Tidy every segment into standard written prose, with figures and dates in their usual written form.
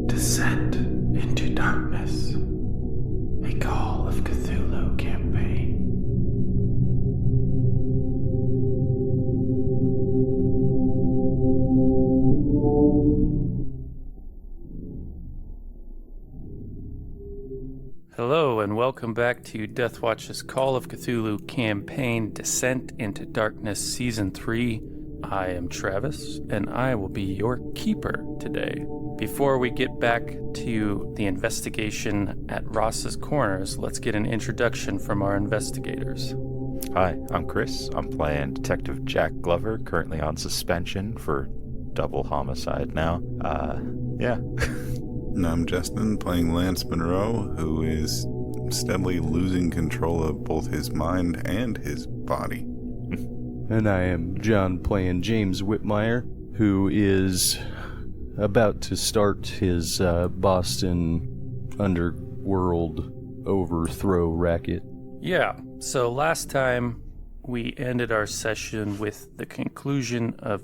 Descent into Darkness, a Call of Cthulhu campaign. Hello and welcome back to Deathwatch's Call of Cthulhu campaign, Descent into Darkness Season 3. I am Travis, and I will be your keeper today. Before we get back to the investigation at Ross's Corners, let's get an introduction from our investigators. Hi, I'm Chris. I'm playing Detective Jack Glover, currently on suspension for double homicide now. Yeah. And I'm Justin, playing Lance Monroe, who is steadily losing control of both his mind and his body. And I am John, playing James Whitmire, who is about to start his Boston underworld overthrow racket. Yeah, so last time we ended our session with the conclusion of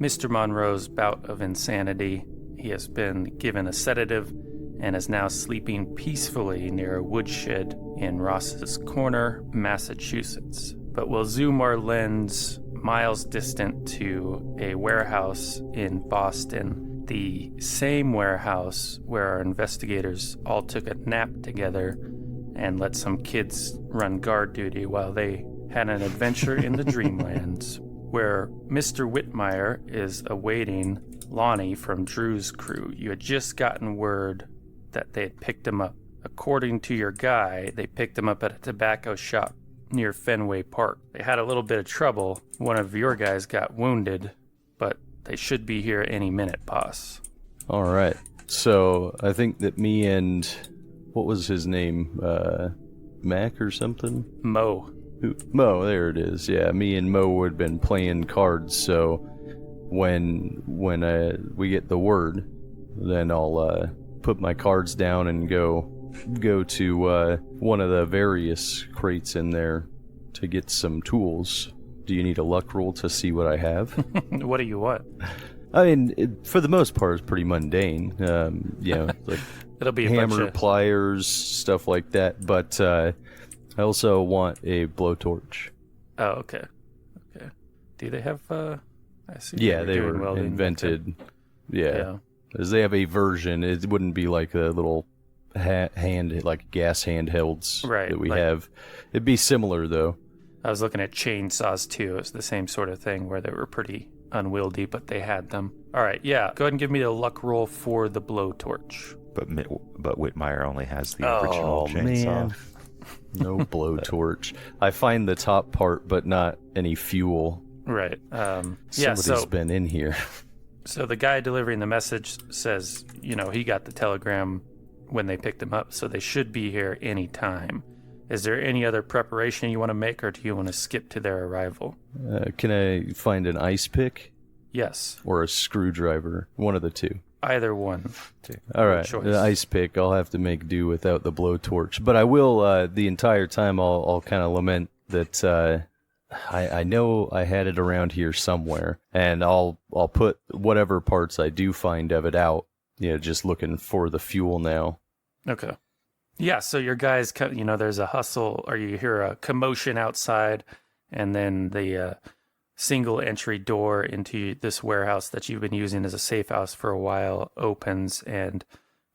Mr. Monroe's bout of insanity. He has been given a sedative and is now sleeping peacefully near a woodshed in Ross's Corner, Massachusetts. But we'll zoom our lens miles distant to a warehouse in Boston, the same warehouse where our investigators all took a nap together and let some kids run guard duty while they had an adventure in the Dreamlands, where Mr. Whitmire is awaiting Lonnie from Drew's crew. You had just gotten word that they had picked him up. According to your guy, they picked him up at a tobacco shop near Fenway Park. They had a little bit of trouble. One of your guys got wounded, but they should be here any minute, boss. All right. So I think that me and, what was his name? Mac or something? Mo. Mo, there it is. Yeah, me and Mo had been playing cards, so when we get the word, then I'll put my cards down and go to one of the various crates in there to get some tools. Do you need a luck roll to see what I have? What do you want? I mean, for the most part, it's pretty mundane. Like It'll be a hammer, bunch of pliers, stuff like that. But I also want a blowtorch. Oh, okay. Do they have? I see. Yeah, they were welding. invented. Okay. Yeah, as they have a version. It wouldn't be like a little hand, like gas handhelds that we have. It'd be similar though. I was looking at chainsaws too. It's the same sort of thing where they were pretty unwieldy, but they had them. All right, yeah. Go ahead and give me the luck roll for the blowtorch. But Whitmire only has the original chainsaw. Man. No blowtorch. I find the top part, but not any fuel. Right. Somebody's been in here. So the guy delivering the message says, he got the telegram when they picked him up, so they should be here any time. Is there any other preparation you want to make, or do you want to skip to their arrival? Can I find an ice pick? Yes. Or a screwdriver? One of the two. Either one. All right, the ice pick, I'll have to make do without the blowtorch. But I will, the entire time, I'll kind of lament that I know I had it around here somewhere, and I'll put whatever parts I do find of it out, just looking for the fuel now. Okay. Yeah, so your guys, there's a hustle, or you hear a commotion outside, and then the single entry door into this warehouse that you've been using as a safe house for a while opens, and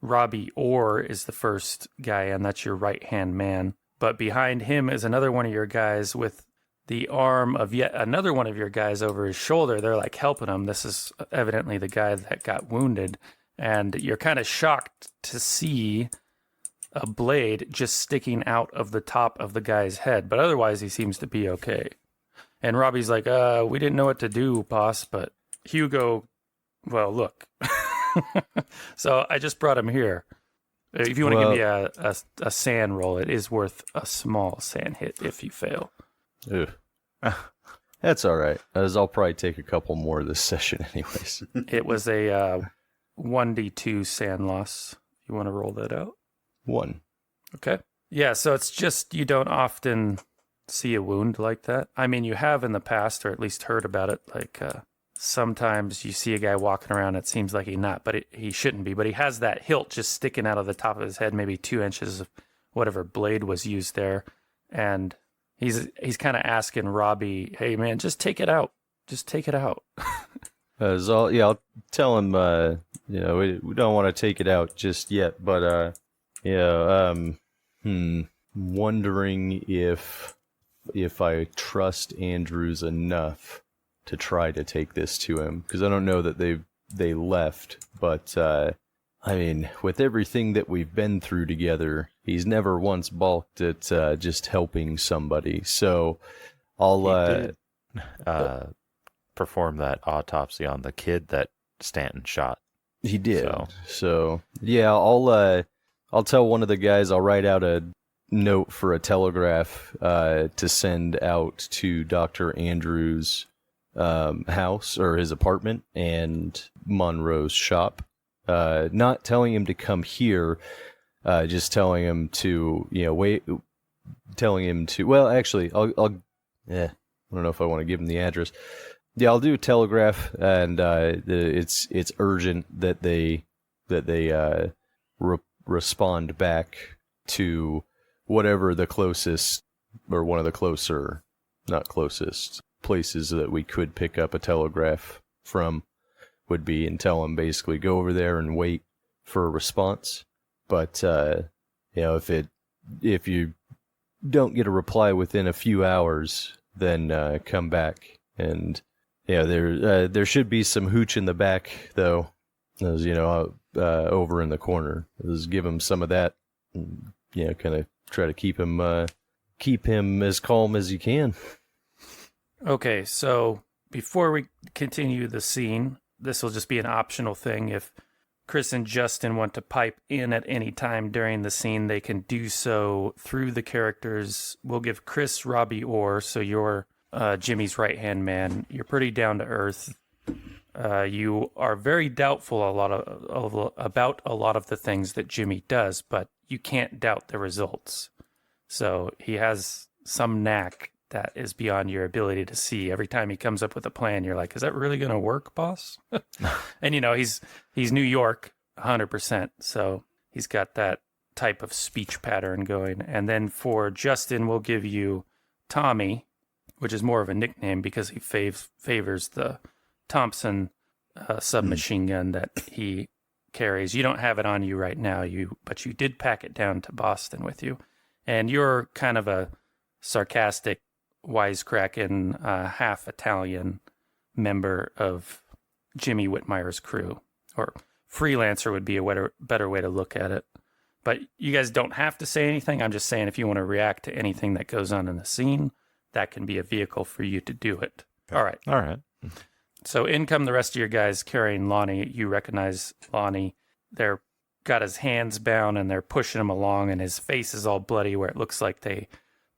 Robbie Orr is the first guy, and that's your right-hand man. But behind him is another one of your guys with the arm of yet another one of your guys over his shoulder. They're like helping him. This is evidently the guy that got wounded, and you're kind of shocked to see a blade just sticking out of the top of the guy's head, but otherwise he seems to be okay. And Robbie's like, we didn't know what to do, boss, but Hugo, well, look. So I just brought him here. If you want to give me a sand roll, it is worth a small sand hit if you fail. That's all right, as I'll probably take a couple more this session anyways. It was a 1d2 sand loss. You want to roll that out? 1. Okay. Yeah, so it's just you don't often see a wound like that. I mean, you have in the past, or at least heard about it. Like sometimes you see a guy walking around, it seems like he shouldn't be, but he has that hilt just sticking out of the top of his head, maybe 2 inches of whatever blade was used there. And he's kind of asking Robbie, hey, man, just take it out. Just take it out. I'll tell him, we don't want to take it out just yet, but, wondering if I trust Andrews enough to try to take this to him, because I don't know that they left, but, I mean, with everything that we've been through together, he's never once balked at just helping somebody, so I'll... perform that autopsy on the kid that Stanton shot. He did. So yeah, I'll tell one of the guys, I'll write out a note for a telegraph to send out to Dr. Andrews' house or his apartment and Monroe's shop. Not telling him to come here, just telling him to, wait, telling him to, well, actually, I don't know if I want to give him the address. Yeah, I'll do a telegraph, and it's urgent that they respond back to whatever the closest, or one of the closer, not closest, places that we could pick up a telegraph from would be, and tell them basically go over there and wait for a response. But if you don't get a reply within a few hours, then come back. And yeah, there should be some hooch in the back, though, as over in the corner. Just give him some of that, and, kind of try to keep him as calm as you can. Okay, so before we continue the scene, this will just be an optional thing. If Chris and Justin want to pipe in at any time during the scene, they can do so through the characters. We'll give Chris Robbie Orr, so you're Jimmy's right-hand man. You're pretty down to earth. You are very doubtful about a lot of the things that Jimmy does, but you can't doubt the results. So he has some knack that is beyond your ability to see. Every time he comes up with a plan, you're like, is that really going to work, boss? And, he's New York, 100%. So he's got that type of speech pattern going. And then for Justin, we'll give you Tommy, which is more of a nickname because he favors the Thompson submachine gun that he carries. You don't have it on you right now, but you did pack it down to Boston with you. And you're kind of a sarcastic, wisecracking, half Italian member of Jimmy Whitmire's crew. Or freelancer would be a better way to look at it. But you guys don't have to say anything. I'm just saying if you want to react to anything that goes on in the scene, that can be a vehicle for you to do it. All right. So in come the rest of your guys carrying Lonnie. You recognize Lonnie. They're got his hands bound and they're pushing him along, and his face is all bloody where it looks like they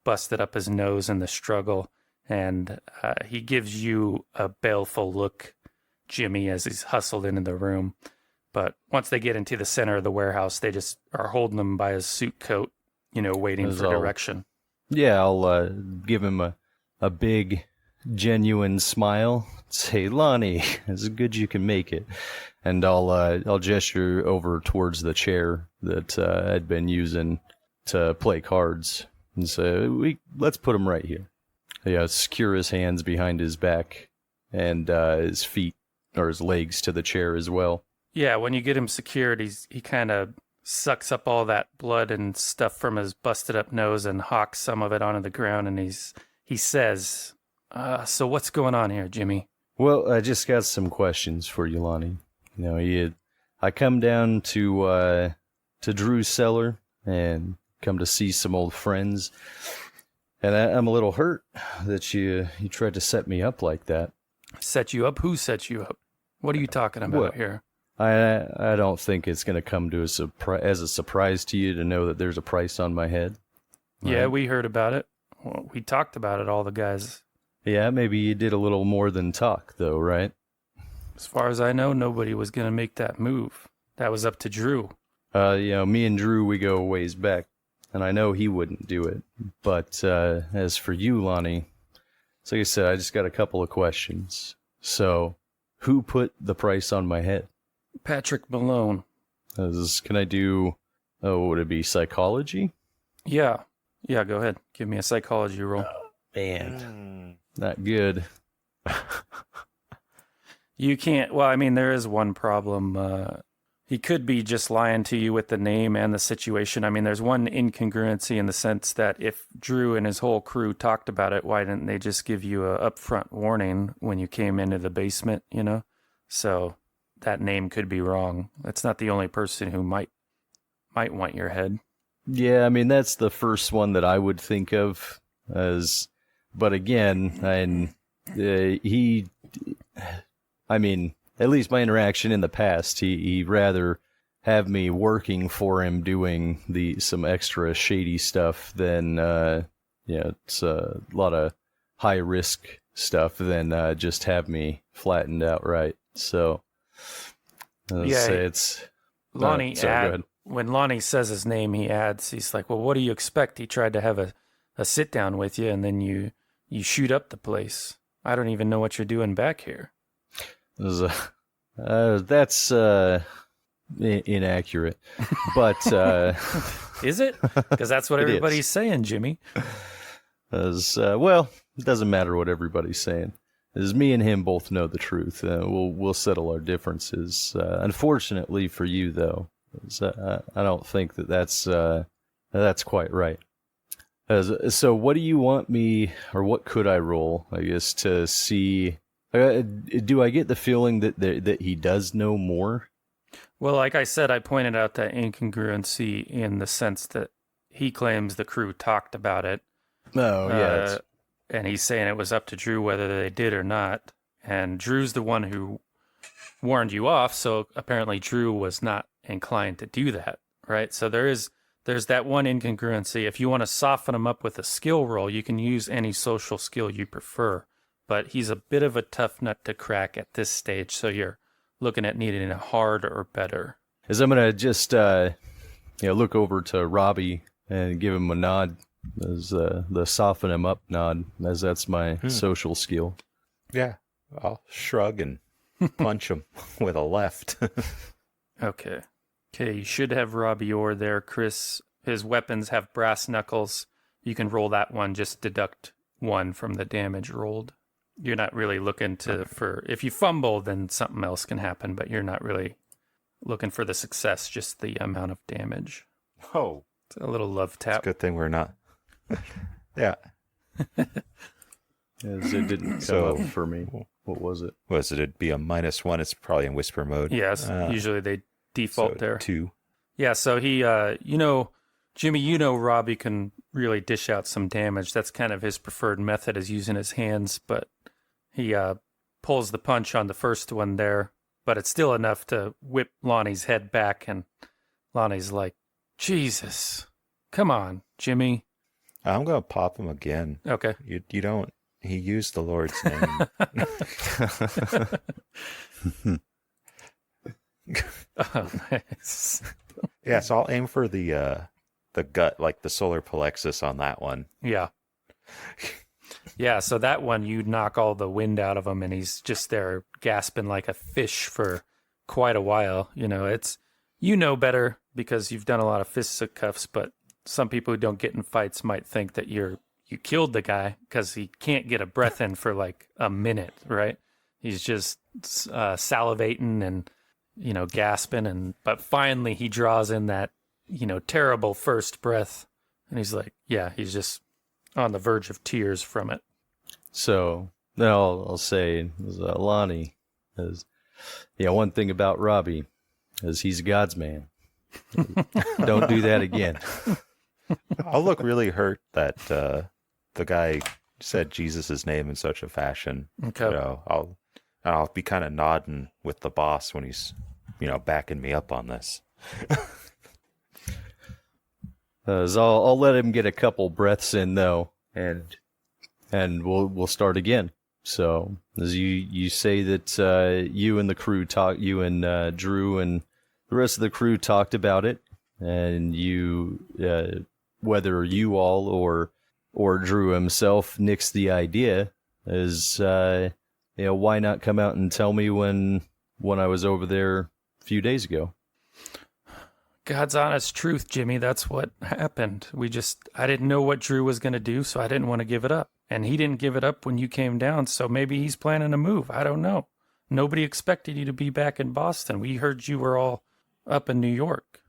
busted up his nose in the struggle. And he gives you a baleful look, Jimmy, as he's hustled into the room. But once they get into the center of the warehouse, they just are holding him by his suit coat, waiting for direction. Yeah, I'll give him a big, genuine smile. Say, Lonnie, as good as you can make it. And I'll gesture over towards the chair that I'd been using to play cards, and say, let's put him right here. Yeah, secure his hands behind his back and his feet or his legs to the chair as well. Yeah, when you get him secured, he kind of sucks up all that blood and stuff from his busted up nose and hawks some of it onto the ground, and he says, so what's going on here, Jimmy? Well, I just got some questions for you, Lonnie. I come down to Drew's cellar and come to see some old friends, and I'm a little hurt that you tried to set me up like that. Set you up? Who set you up? What are you talking about here? I don't think it's going to come to as a surprise to you to know that there's a price on my head. Right? Yeah, we heard about it. Well, we talked about it, all the guys Yeah, maybe you did a little more than talk, though, right? As far as I know, nobody was going to make that move. That was up to Drew. Me and Drew, we go a ways back, and I know he wouldn't do it. But as for you, Lonnie, so like I said, I just got a couple of questions. So, who put the price on my head? Patrick Malone. Can I do, would it be psychology? Yeah, go ahead. Give me a psychology roll. Man, not good. You can't, well, I mean, there is one problem. He could be just lying to you with the name and the situation. I mean, there's one incongruency in the sense that if Drew and his whole crew talked about it, why didn't they just give you a upfront warning when you came into the basement, you know? So that name could be wrong. That's not the only person who might want your head. Yeah, I mean, that's the first one that I would think of but again, at least my interaction in the past, he'd rather have me working for him doing some extra shady stuff than, it's a lot of high risk stuff than just have me flattened outright. So, say it's... Lonnie, go ahead. When Lonnie says his name, he's like, well, what do you expect? He tried to have a sit down with you, and then you shoot up the place. I don't even know what you're doing back here. That's inaccurate, but is it? Because that's what everybody's saying, Jimmy. Well, it doesn't matter what everybody's saying. As me and him both know the truth, we'll settle our differences. Unfortunately for you, though, I don't think that's quite right. So, what do you want me, or what could I roll? I guess to see. Do I get the feeling that he does know more? Well, like I said, I pointed out that incongruency in the sense that he claims the crew talked about it. Oh, yeah. And he's saying it was up to Drew whether they did or not. And Drew's the one who warned you off, so apparently Drew was not inclined to do that, right? So there's that one incongruency. If you want to soften him up with a skill roll, you can use any social skill you prefer. But he's a bit of a tough nut to crack at this stage, so you're looking at needing a hard or better. As I'm going to just look over to Robbie and give him a nod, as the soften him up nod, as that's my social skill. Yeah, I'll shrug and punch him with a left. Okay, you should have Robbie Orr there, Chris. His weapons have brass knuckles. You can roll that one, just deduct 1 from the damage rolled. You're not really looking for if you fumble, then something else can happen, but you're not really looking for the success, just the amount of damage. Oh, it's a little love tap. It's a good thing we're not. Yeah. As it didn't come up for me. What was it? It'd be a -1. It's probably in whisper mode. Yes, usually they default there. 2. Yeah, so he, Jimmy, Robbie can really dish out some damage. That's kind of his preferred method, is using his hands, but he pulls the punch on the first one there, but it's still enough to whip Lonnie's head back, and Lonnie's like, Jesus, come on, Jimmy. I'm going to pop him again. Okay. You don't, he used the Lord's name. Oh, nice. Yeah, so I'll aim for the gut, like the solar plexus on that one. Yeah. Yeah, so that one, you knock all the wind out of him, and he's just there gasping like a fish for quite a while. It's, better because you've done a lot of fisticuffs, but some people who don't get in fights might think that you killed the guy because he can't get a breath in for like a minute, right? He's just salivating and, gasping, but finally he draws in that, terrible first breath, and he's like, yeah, he's just on the verge of tears from it. So then I'll say, Lonnie, one thing about Robbie is he's God's man. Don't do that again. I'll look really hurt that the guy said Jesus' name in such a fashion. Okay. I'll be kind of nodding with the boss when he's, backing me up on this. I'll let him get a couple breaths in, though, and and we'll start again. So as you say that you and the crew you and Drew and the rest of the crew talked about it, and you whether you all or Drew himself nixed the idea, is why not come out and tell me when I was over there a few days ago? God's honest truth, Jimmy, that's what happened. I didn't know what Drew was going to do, so I didn't want to give it up. And he didn't give it up when you came down, so maybe he's planning a move. I don't know. Nobody expected you to be back in Boston. We heard you were all up in New York.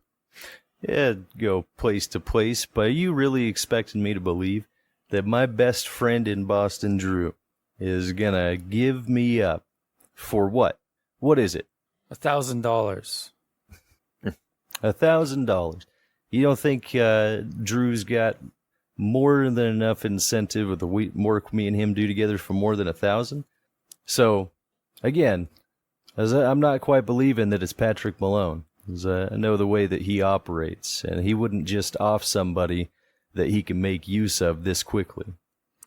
Yeah, go place to place, but you really expected me to believe that my best friend in Boston, Drew, is gonna give me up for what? What is it? $1,000. $1,000. You don't think Drew's got more than enough incentive with the work me and him do together for more than 1,000? So, again, I'm not quite believing that it's Patrick Malone. I know the way that he operates, and he wouldn't just off somebody that he can make use of this quickly.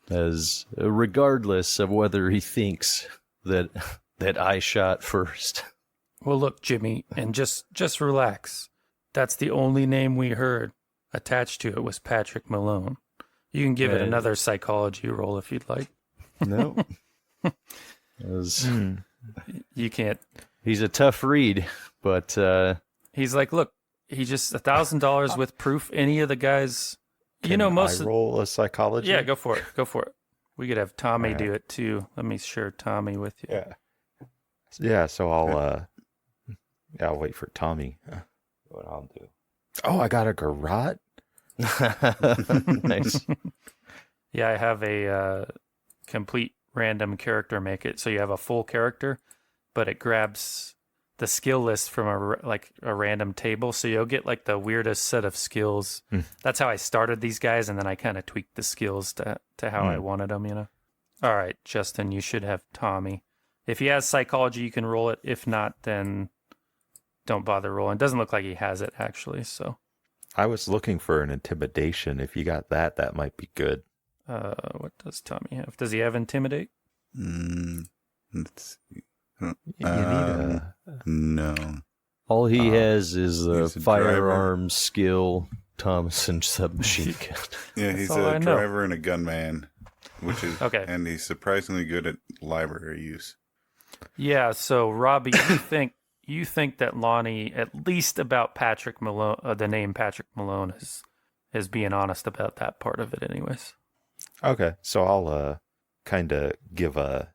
As regardless of whether he thinks that I shot first. Well, look, Jimmy, and just relax. That's the only name we heard attached to it was Patrick Malone. You can give it another psychology roll if you'd like. No. You can't. He's a tough read, but... He's like, look, he just $1,000 with proof. Any of the guys... I roll a psychology? Yeah, go for it. We could have Tommy do it too. Let me share Tommy with you. Yeah. Yeah, so I'll wait for Tommy. What I'll do. Oh, I got a garrote? Nice. Yeah, I have a complete random character make it. So you have a full character, but it grabs the skill list from a random table. So you'll get like the weirdest set of skills. That's how I started these guys, and then I kind of tweaked the skills to how I wanted them, All right, Justin, you should have Tommy. If he has psychology, you can roll it. If not, then don't bother rolling. It doesn't look like he has it, actually, so. I was looking for an intimidation. If you got that might be good. What does Tommy have? Does he have intimidate? Let's see. You need No. All he has is a he's a firearm skill, Thompson submachine gun. Yeah, he's all I a know. driver and a gunman, which is Okay. and he's surprisingly good at library use. Yeah, so Robbie, you think that Lonnie, at least about Patrick Malone, the name Patrick Malone, is being honest about that part of it anyways. Okay, so I'll kind of give a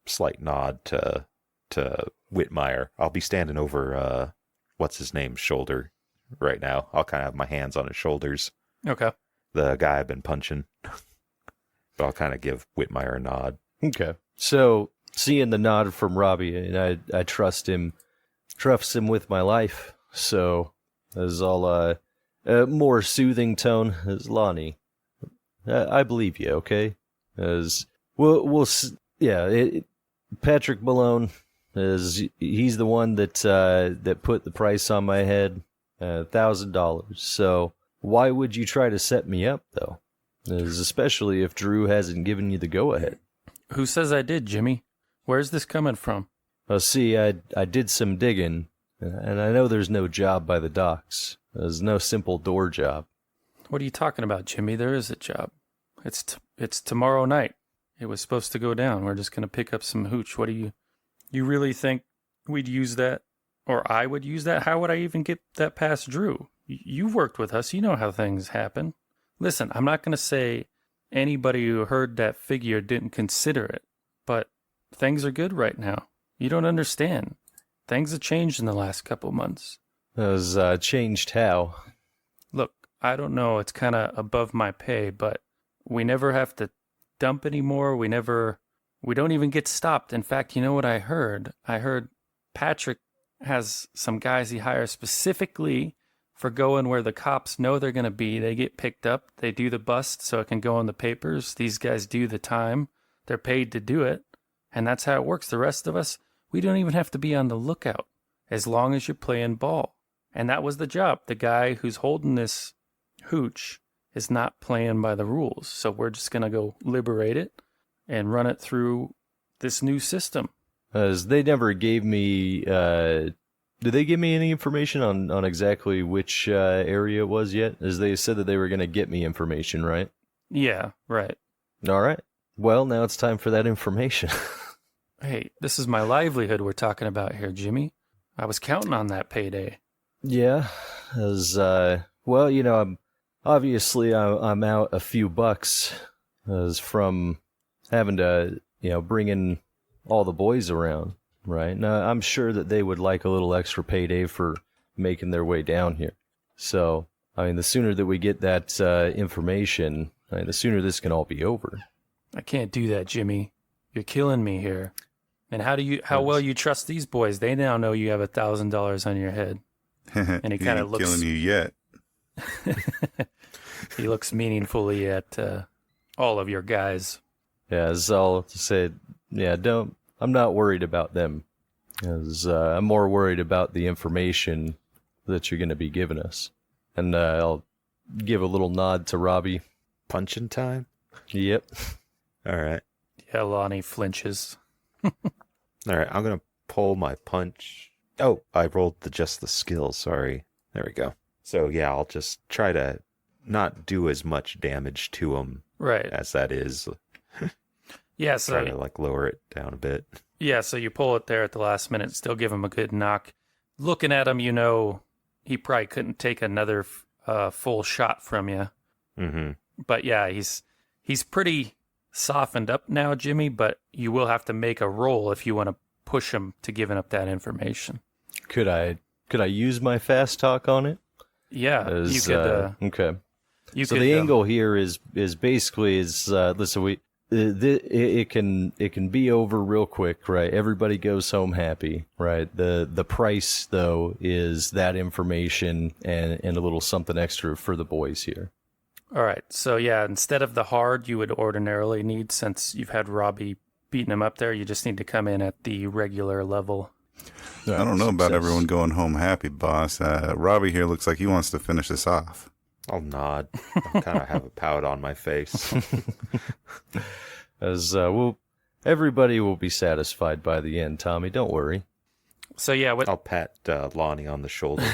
slight nod to Whitmire. I'll be standing over what's his name's shoulder right now. I'll kind of have my hands on his shoulders. Okay. The guy I've been punching. But I'll kind of give Whitmire a nod. Okay. So, seeing the nod from Robbie, and I trust him with my life. So, as all a more soothing tone as Lonnie. I believe you, okay? As Patrick Malone he's the one that put the price on my head, $1,000. So why would you try to set me up though? Especially if Drew hasn't given you the go ahead. Who says I did, Jimmy? Where's this coming from? Well, see, I did some digging, and I know there's no job by the docks. There's no simple door job. What are you talking about, Jimmy? There is a job. It's tomorrow night. It was supposed to go down. We're just going to pick up some hooch. What do you really think we'd use that? Or I would use that? How would I even get that past Drew? You've worked with us. You know how things happen. Listen, I'm not going to say anybody who heard that figure didn't consider it, but things are good right now. You don't understand. Things have changed in the last couple months. Has changed how? Look, I don't know. It's kind of above my pay, but we never have to dump anymore. We don't even get stopped. In fact, you know what I heard? I heard Patrick has some guys he hires specifically for going where the cops know they're going to be. They get picked up. They do the bust so it can go in the papers. These guys do the time. They're paid to do it. And that's how it works. The rest of us, we don't even have to be on the lookout as long as you're playing ball. And that was the job. The guy who's holding this hooch is not playing by the rules. So we're just going to go liberate it and run it through this new system. As they never gave me, did they give me any information on exactly which area it was yet? As they said that they were going to get me information, right? Yeah, right. All right. Well, now it's time for that information. Hey, this is my livelihood we're talking about here, Jimmy. I was counting on that payday. Yeah, as well, you know, I'm out a few bucks as from having to, you know, bring in all the boys around, right? Now, I'm sure that they would like a little extra payday for making their way down here. So, I mean, the sooner that we get that information, I mean, the sooner this can all be over. I can't do that, Jimmy. You're killing me here. And how well you trust these boys? They now know you have $1,000 on your head. And he kind of looks killing you yet. He looks meaningfully at all of your guys. Yeah, as I'll say, yeah, I'm not worried about them. As I'm more worried about the information that you're going to be giving us. And I'll give a little nod to Robbie. Punching time? Yep. All right. Yeah, Lonnie flinches. All right, I'm going to pull my punch. Oh, I rolled just the skill, sorry. There we go. So, yeah, I'll just try to not do as much damage to him Right. as that is. Yeah, Try to, so like, lower it down a bit. yeah, so you pull it there at the last minute, still give him a good knock. Looking at him, you know he probably couldn't take another full shot from you. Mm-hmm. But yeah, he's pretty softened up now, Jimmy, but you will have to make a roll if you want to push him to giving up that information. Could I use my fast talk on it? Yeah, you could. Okay. You So could, the angle here is basically listen, it can be over real quick, right? Everybody goes home happy, right? The price though is that information and a little something extra for the boys here. All right, so yeah, instead of the hard you would ordinarily need, since you've had Robbie beating him up there, you just need to come in at the regular level. I don't know about everyone going home happy, boss. Robbie here looks like he wants to finish this off. I'll nod. I kind of have a pout on my face. As everybody will be satisfied by the end, Tommy. Don't worry. So yeah, I'll pat Lonnie on the shoulder.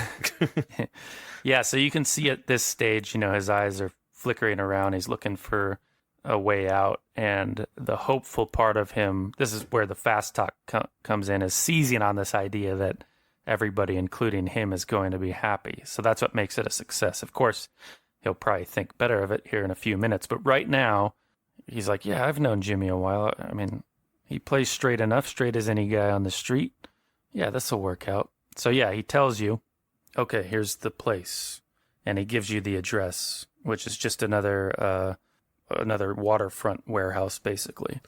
Yeah, so you can see at this stage, you know, his eyes are flickering around. He's looking for a way out. And the hopeful part of him, this is where the fast talk comes in, is seizing on this idea that everybody, including him, is going to be happy. So that's what makes it a success. Of course, he'll probably think better of it here in a few minutes. But right now, he's like, yeah, I've known Jimmy a while. I mean, he plays straight enough, straight as any guy on the street. Yeah, this will work out. So yeah, he tells you, okay, here's the place. And he gives you the address, which is just another waterfront warehouse, basically,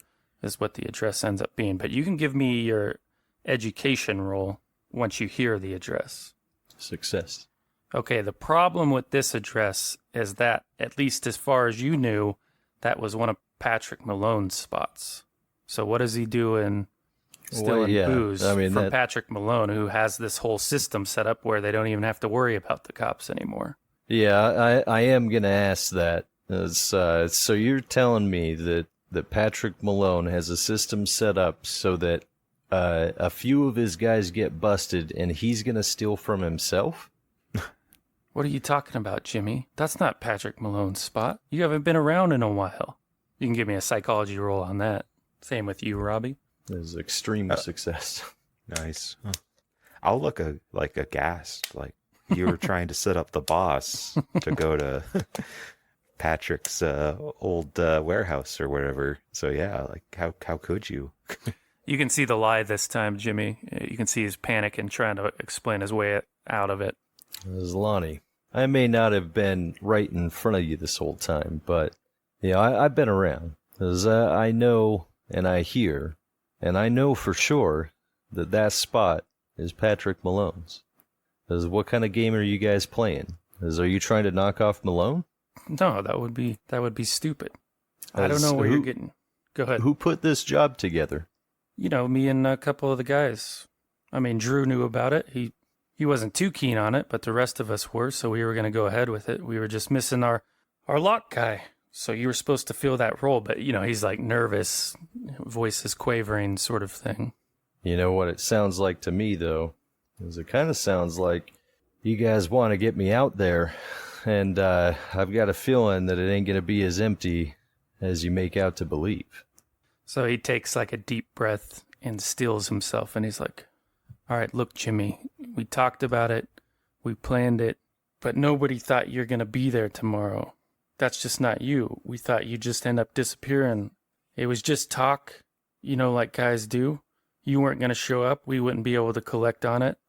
is what the address ends up being. But you can give me your education roll once you hear the address. Success. Okay, the problem with this address is that, at least as far as you knew, that was one of Patrick Malone's spots. So what is he doing stealing booze from Patrick Malone, who has this whole system set up where they don't even have to worry about the cops anymore? Yeah, I am going to ask that. So you're telling me that Patrick Malone has a system set up so that a few of his guys get busted and he's going to steal from himself? What are you talking about, Jimmy? That's not Patrick Malone's spot. You haven't been around in a while. You can give me a psychology roll on that. Same with you, Robbie. This is extreme success. Nice. Huh. I'll look aghast, like you were trying to set up the boss to go to Patrick's old warehouse or whatever. So yeah, like how could you? You can see the lie this time, Jimmy. You can see his panic and trying to explain his way out of it. This is Lonnie. I may not have been right in front of you this whole time, but yeah, I've been around. As I know and I hear, and I know for sure that spot is Patrick Malone's. As what kind of game are you guys playing? Are you trying to knock off Malone? No, that would be stupid. I don't know where you're getting. Go ahead. Who put this job together? You know, me and a couple of the guys. I mean, Drew knew about it. He wasn't too keen on it, but the rest of us were, so we were going to go ahead with it. We were just missing our Our lock guy. So you were supposed to fill that role, but, he's like nervous, voice is quavering sort of thing. You know what it sounds like to me, though? Is it kind of sounds like you guys want to get me out there, and I've got a feeling that it ain't going to be as empty as you make out to believe. So he takes like a deep breath and steels himself, and he's like, all right, look, Jimmy, we talked about it, we planned it, but nobody thought you're going to be there tomorrow. That's just not you. We thought you'd just end up disappearing. It was just talk, like guys do. You weren't going to show up. We wouldn't be able to collect on it.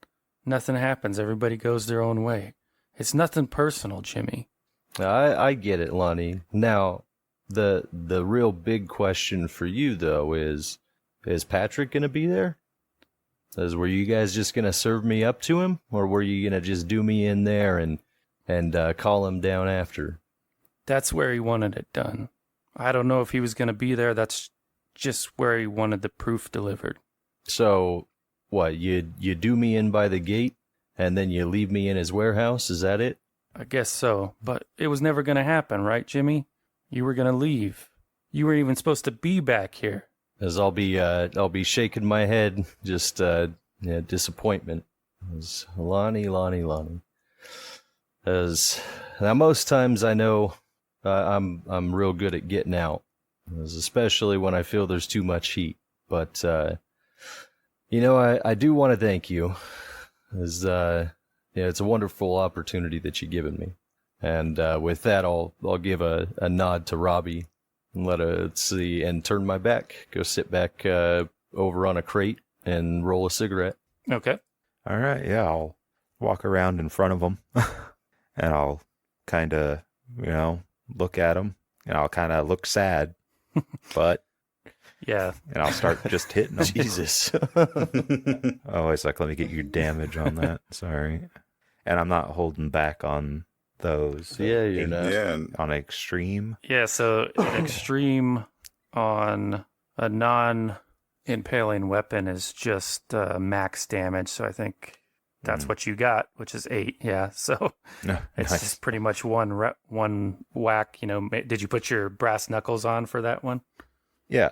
Nothing happens. Everybody goes their own way. It's nothing personal, Jimmy. I get it, Lonnie. Now, the real big question for you, though, is Patrick going to be there? Were you guys just going to serve me up to him? Or were you going to just do me in there and call him down after? That's where he wanted it done. I don't know if he was going to be there. That's just where he wanted the proof delivered. So, what, you do me in by the gate, and then you leave me in his warehouse? Is that it? I guess so, but it was never going to happen, right, Jimmy? You were going to leave. You weren't even supposed to be back here. As I'll be shaking my head, just disappointment. As Lonnie. As now, most times I know I'm real good at getting out, especially when I feel there's too much heat. But I do want to thank you, as it's a wonderful opportunity that you've given me. And with that, I'll give a nod to Robbie and and turn my back, go sit back over on a crate and roll a cigarette. Okay. All right, yeah, I'll walk around in front of him, and I'll kind of, look at him, and I'll kind of look sad, but yeah, and I'll start just hitting him. Jesus. Oh, it's like, let me get your damage on that. Sorry. And I'm not holding back on those. Yeah, you're not. Yeah. On extreme. Yeah, so an extreme on a non-impaling weapon is just max damage, so I think that's what you got, which is 8. Yeah, so it's Nice. just pretty much one whack. Did you put your brass knuckles on for that one? Yeah.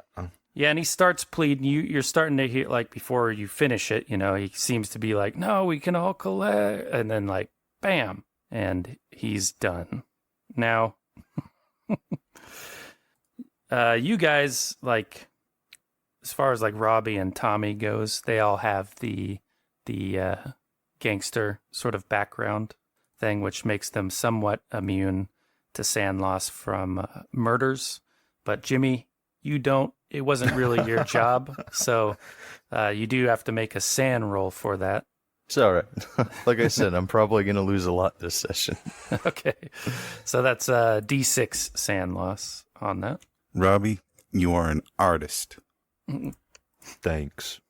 Yeah, and he starts pleading. You're starting to hear, like, before you finish it, he seems to be like, no, we can all collect. And then, like, bam, and he's done. Now, you guys, like, as far as, like, Robbie and Tommy goes, they all have the gangster sort of background thing, which makes them somewhat immune to sand loss from murders. But Jimmy, you don't. It wasn't really your job, so you do have to make a sand roll for that. It's all right. Like I said, I'm probably going to lose a lot this session. Okay, so that's D6 sand loss on that. Robbie, you are an artist. Thanks.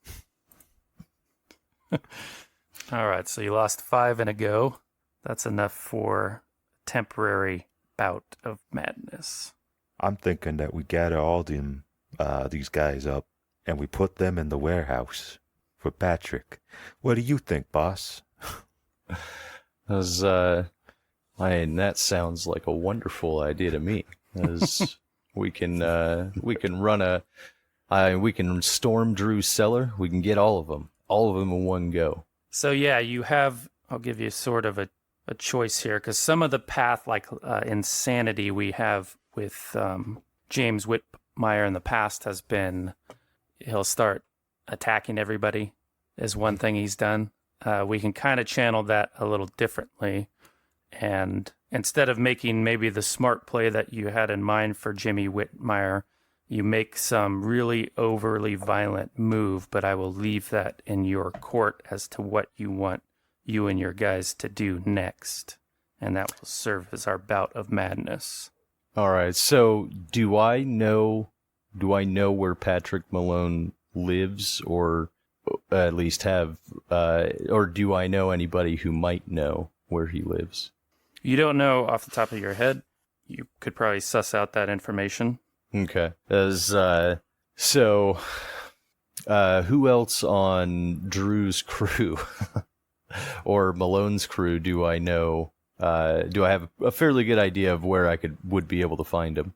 All right, so you lost 5 in a go. That's enough for a temporary bout of madness. I'm thinking that we gather all these guys up and we put them in the warehouse for Patrick. What do you think, boss? That sounds like a wonderful idea to me. As we can storm Drew's cellar. We can get all of them in one go. So yeah, I'll give you sort of a choice here, because some of the path, like insanity we have with James Whitmire in the past has been, he'll start attacking everybody is one thing he's done. We can kind of channel that a little differently, and instead of making maybe the smart play that you had in mind for Jimmy Whitmire, you make some really overly violent move, but I will leave that in your court as to what you want you and your guys to do next, and that will serve as our bout of madness. All right. So, do I know where Patrick Malone lives, or at least have, or do I know anybody who might know where he lives? You don't know off the top of your head. You could probably suss out that information. Okay. Who else on Drew's crew or Malone's crew do I know do I have a fairly good idea of where I would be able to find him?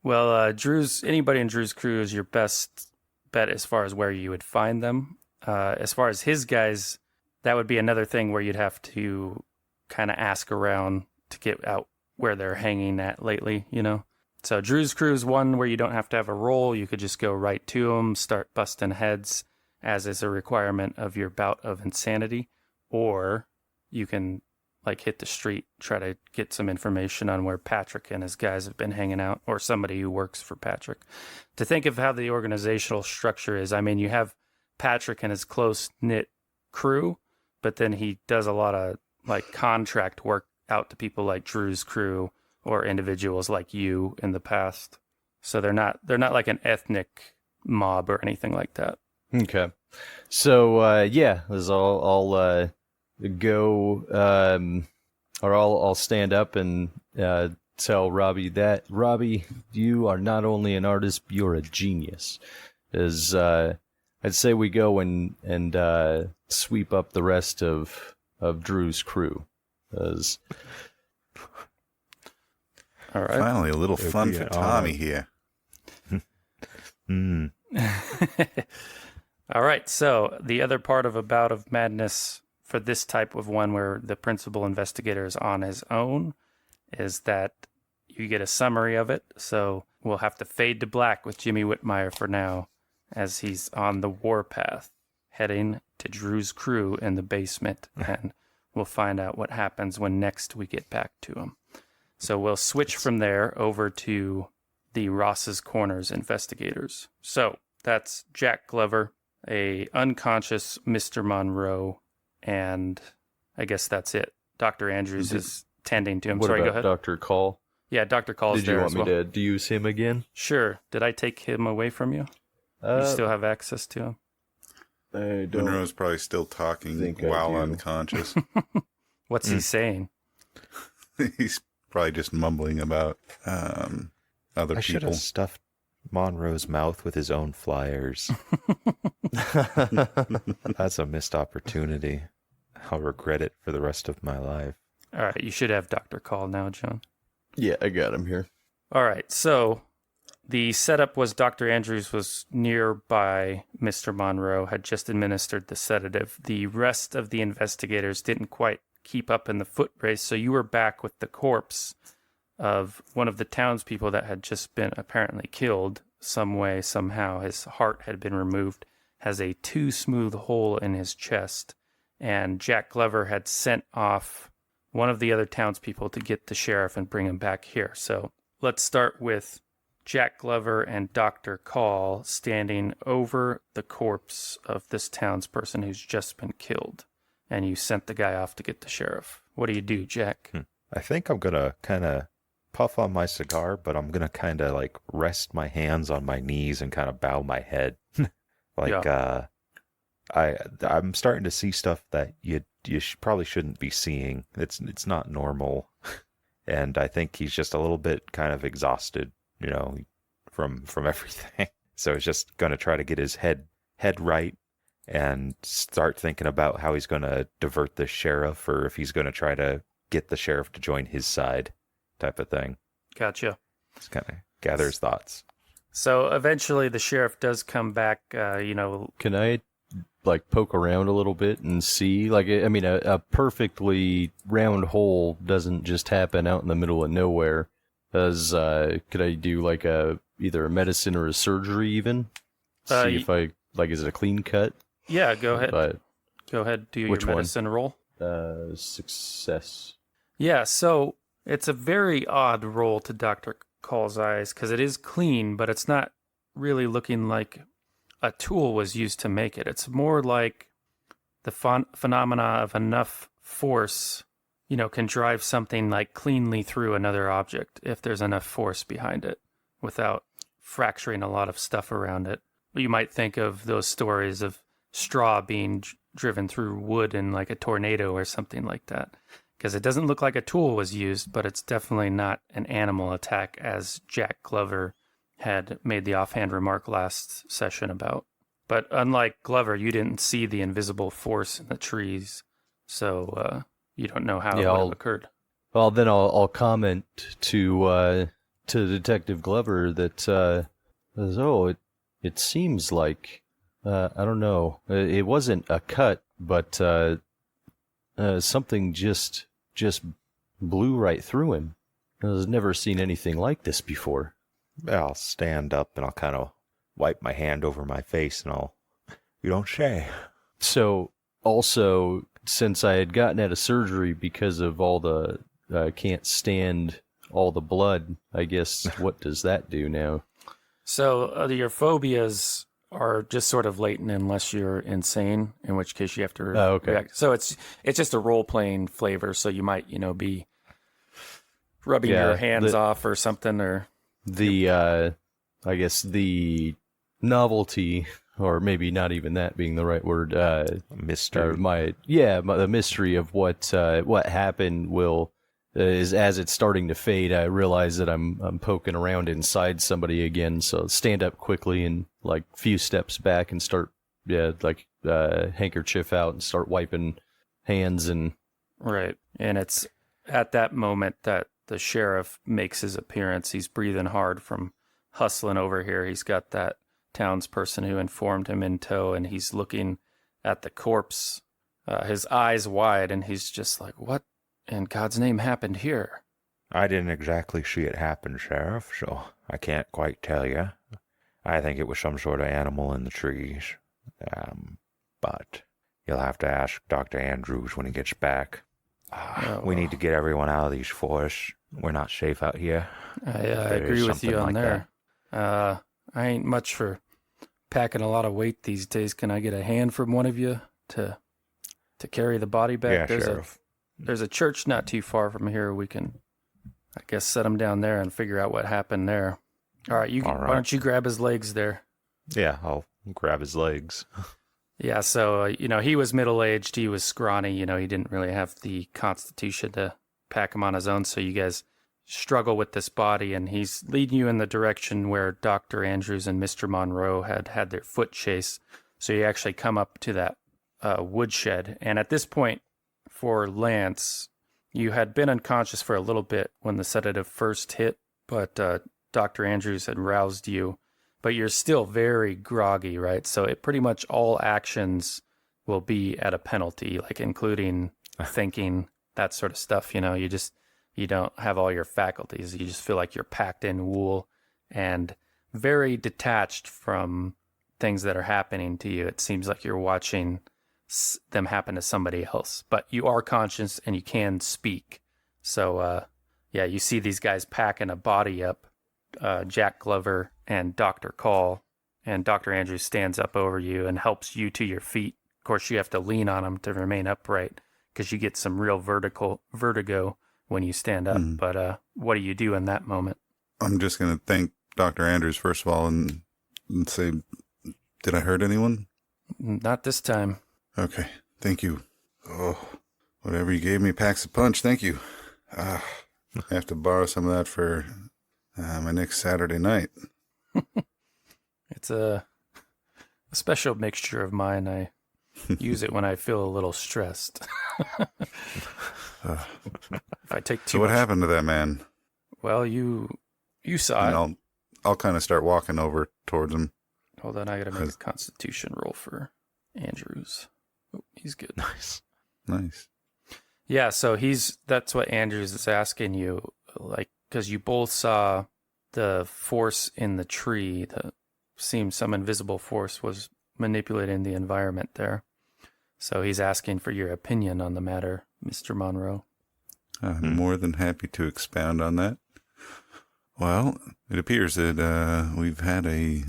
Well, anybody in Drew's crew is your best bet as far as where you would find them. As far as his guys, that would be another thing where you'd have to kind of ask around to get out where they're hanging at lately, you know? So Drew's crew is one where you don't have to have a roll. You could just go right to them, start busting heads, as is a requirement of your bout of insanity. Or you can hit the street, try to get some information on where Patrick and his guys have been hanging out, or somebody who works for Patrick. To think of how the organizational structure is, I mean, you have Patrick and his close-knit crew, but then he does a lot of contract work out to people like Drew's crew or individuals like you in the past. So they're not like an ethnic mob or anything like that. Okay. So I'll go, or I'll stand up and tell Robbie that, Robbie, you are not only an artist, you're a genius. As I'd say we go and sweep up the rest of Drew's crew. As all right. Finally, a little fun for Tommy here. All right, so the other part of a bout of madness for this type of one where the principal investigator is on his own is that you get a summary of it. So we'll have to fade to black with Jimmy Whitmire for now as he's on the warpath heading to Drew's crew in the basement, and we'll find out what happens when next we get back to him. So we'll switch from there over to the Ross's Corners investigators. So that's Jack Glover, a unconscious Mr. Monroe, and I guess that's it. Dr. Andrews is tending to him. Sorry, go ahead. Dr. Call? Yeah, Dr. Call's there as well. Did you want me to use him again? Sure. Did I take him away from you? You still have access to him? Monroe's probably still talking while unconscious. What's he saying? He's probably just mumbling about other people. I should have stuffed Monroe's mouth with his own flyers. That's a missed opportunity. I'll regret it for the rest of my life. All right, you should have Dr. Call now, John. Yeah, I got him here. All right, so the setup was Dr. Andrews was nearby. Mr. Monroe had just administered the sedative. The rest of the investigators didn't quite keep up in the foot race, so you were back with the corpse of one of the townspeople that had just been apparently killed some way, somehow. His heart had been removed, has a too smooth hole in his chest, and Jack Glover had sent off one of the other townspeople to get the sheriff and bring him back here. So let's start with Jack Glover and Dr. Call standing over the corpse of this townsperson who's just been killed, and you sent the guy off to get the sheriff. What do you do, Jack? I think I'm going to kind of puff on my cigar, but I'm going to kind of rest my hands on my knees and kind of bow my head. I'm starting to see stuff that you probably shouldn't be seeing. It's not normal. And I think he's just a little bit kind of exhausted, from everything. So he's just going to try to get his head right and start thinking about how he's going to divert the sheriff, or if he's going to try to get the sheriff to join his side, type of thing. Gotcha. Just kind of gather his thoughts. So eventually the sheriff does come back, Can I, poke around a little bit and see? A perfectly round hole doesn't just happen out in the middle of nowhere. Could I do, either a medicine or a surgery even? See if is it a clean cut? Yeah, go ahead. Go ahead, do your medicine roll. Success. Yeah, so it's a very odd roll to Dr. Call's eyes, because it is clean, but it's not really looking like a tool was used to make it. It's more like the phenomena of enough force, can drive something cleanly through another object if there's enough force behind it without fracturing a lot of stuff around it. You might think of those stories of straw being driven through wood in a tornado or something like that. Because it doesn't look like a tool was used, but it's definitely not an animal attack, as Jack Glover had made the offhand remark last session about. But unlike Glover, you didn't see the invisible force in the trees. So, You don't know how it Yeah, would have occurred. Well, then I'll comment to Detective Glover that it seems like I don't know, it wasn't a cut, but something just blew right through him. I've never seen anything like this before. I'll stand up and I'll kind of wipe my hand over my face and you don't say. So, also, since I had gotten out of surgery because of all the, can't stand all the blood, I guess, what does that do now? So your phobias are just sort of latent unless you're insane, in which case you have to react. So it's just a role-playing flavor, so you might, be rubbing your hands off or something, or... I guess the novelty, or maybe not even that being the right word, mystery. The mystery of what happened is as it's starting to fade. I realize that I'm poking around inside somebody again. So stand up quickly and like few steps back and start handkerchief out and start wiping hands and right. And it's at that moment that the sheriff makes his appearance. He's breathing hard from hustling over here. He's got that townsperson who informed him in tow, and he's looking at the corpse, his eyes wide, and he's just like, what in God's name happened here? I didn't exactly see it happen, Sheriff, so I can't quite tell you. I think it was some sort of animal in the trees. But you'll have to ask Dr. Andrews when he gets back. We need to get everyone out of these forests. We're not safe out here. I agree with you on there. I ain't much for packing a lot of weight these days. Can I get a hand from one of you to carry the body back? Yeah, Sheriff. There's a church not too far from here. We can, I guess, set him down there and figure out what happened there. All right, why don't you grab his legs there? Yeah, I'll grab his legs. Yeah, so, he was middle-aged, he was scrawny, he didn't really have the constitution to pack him on his own, so you guys struggle with this body, and he's leading you in the direction where Dr. Andrews and Mr. Monroe had their foot chase, so you actually come up to that woodshed, and at this point, for Lance, you had been unconscious for a little bit when the sedative first hit, but Dr. Andrews had roused you. But you're still very groggy, right? So it pretty much all actions will be at a penalty, like including thinking, that sort of stuff. You don't have all your faculties. You just feel like you're packed in wool and very detached from things that are happening to you. It seems like you're watching them happen to somebody else, but you are conscious and you can speak. So, you see these guys packing a body up, Jack Glover and Dr. Call, and Dr. Andrews stands up over you and helps you to your feet. Of course, you have to lean on him to remain upright because you get some real vertigo when you stand up. But what do you do in that moment? I'm just going to thank Dr. Andrews, first of all, and say, did I hurt anyone? Not this time. Okay, thank you. Oh, whatever you gave me packs a punch, thank you. I have to borrow some of that for my next Saturday night. It's a special mixture of mine. I use it when I feel a little stressed. If I take too So what much... happened to that man? Well, you saw and it. I'll kind of start walking over towards him. Hold on, I gotta make a constitution roll for Andrews. Oh, he's good. Nice. Yeah, so that's what Andrews is asking you, like, because you both saw the force in the tree. Seemed some invisible force was manipulating the environment there. So he's asking for your opinion on the matter, Mr. Monroe. I'm more than happy to expound on that. Well, it appears that we've had a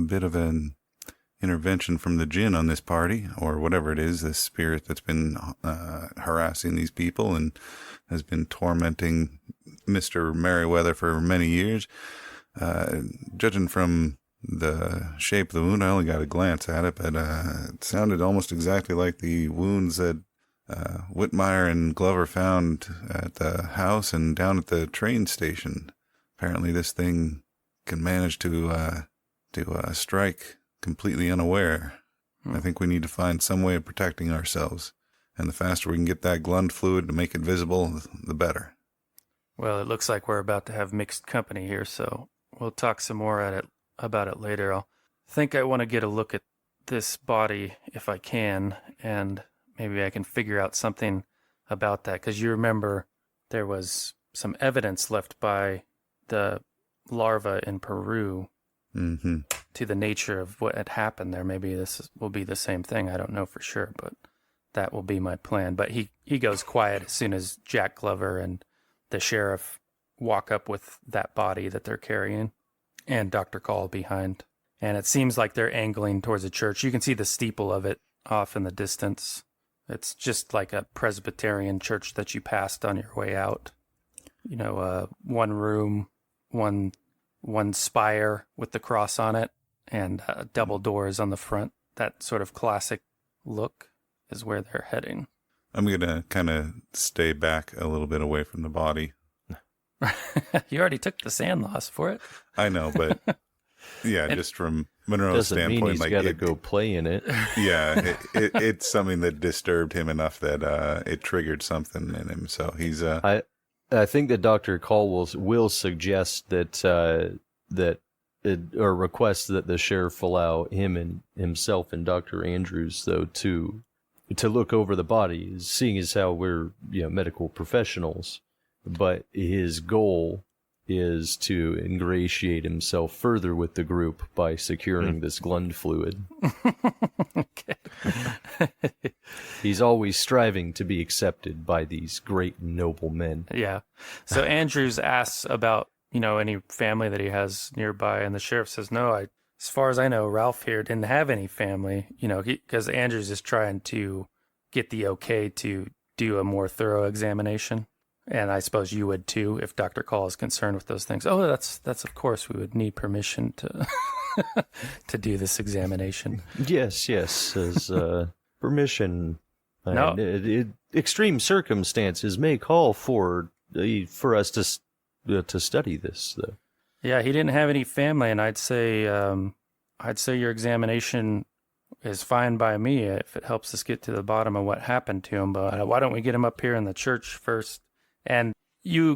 bit of an intervention from the jinn on this party, or whatever it is, this spirit that's been harassing these people and has been tormenting Mr. Merriweather for many years. Judging from the shape of the wound, I only got a glance at it, but it sounded almost exactly like the wounds that Whitmire and Glover found at the house and down at the train station. Apparently this thing can manage to strike completely unaware. I think we need to find some way of protecting ourselves. And the faster we can get that glund fluid to make it visible, the better. Well, it looks like we're about to have mixed company here, so we'll talk some more about it later. I think I want to get a look at this body if I can, and maybe I can figure out something about that, because you remember there was some evidence left by the larva in Peru to the nature of what had happened there. Maybe will be the same thing. I don't know for sure, but that will be my plan. But he goes quiet as soon as Jack Glover and the sheriff walk up with that body that they're carrying, and Dr. Call behind. And it seems like they're angling towards a church. You can see the steeple of it off in the distance. It's just like a Presbyterian church that you passed on your way out. You know, one room, one spire with the cross on it, and double doors on the front. That sort of classic look is where they're heading. I'm going to kind of stay back a little bit away from the body. You already took the sand loss for it. I know, but yeah, just from Monroe's Doesn't standpoint, mean he's like got to go play in it. Yeah, it's something that disturbed him enough that it triggered something in him. So he's I think that Dr. Call will suggest that or request that the sheriff allow himself and Dr. Andrews, though, to look over the body, seeing as how we're medical professionals. But his goal is to ingratiate himself further with the group by securing this glund fluid. Okay. He's always striving to be accepted by these great noble men. Yeah. So Andrews asks about, any family that he has nearby, and the sheriff says, no, as far as I know, Ralph here didn't have any family, because Andrews is trying to get the okay to do a more thorough examination. And I suppose you would too, if Dr. Call is concerned with those things. Oh, that's of course we would need permission to to do this examination. Yes, as permission. No. Extreme circumstances may call for us to study this, though. Yeah, he didn't have any family, and I'd say your examination is fine by me if it helps us get to the bottom of what happened to him. But why don't we get him up here in the church first? And you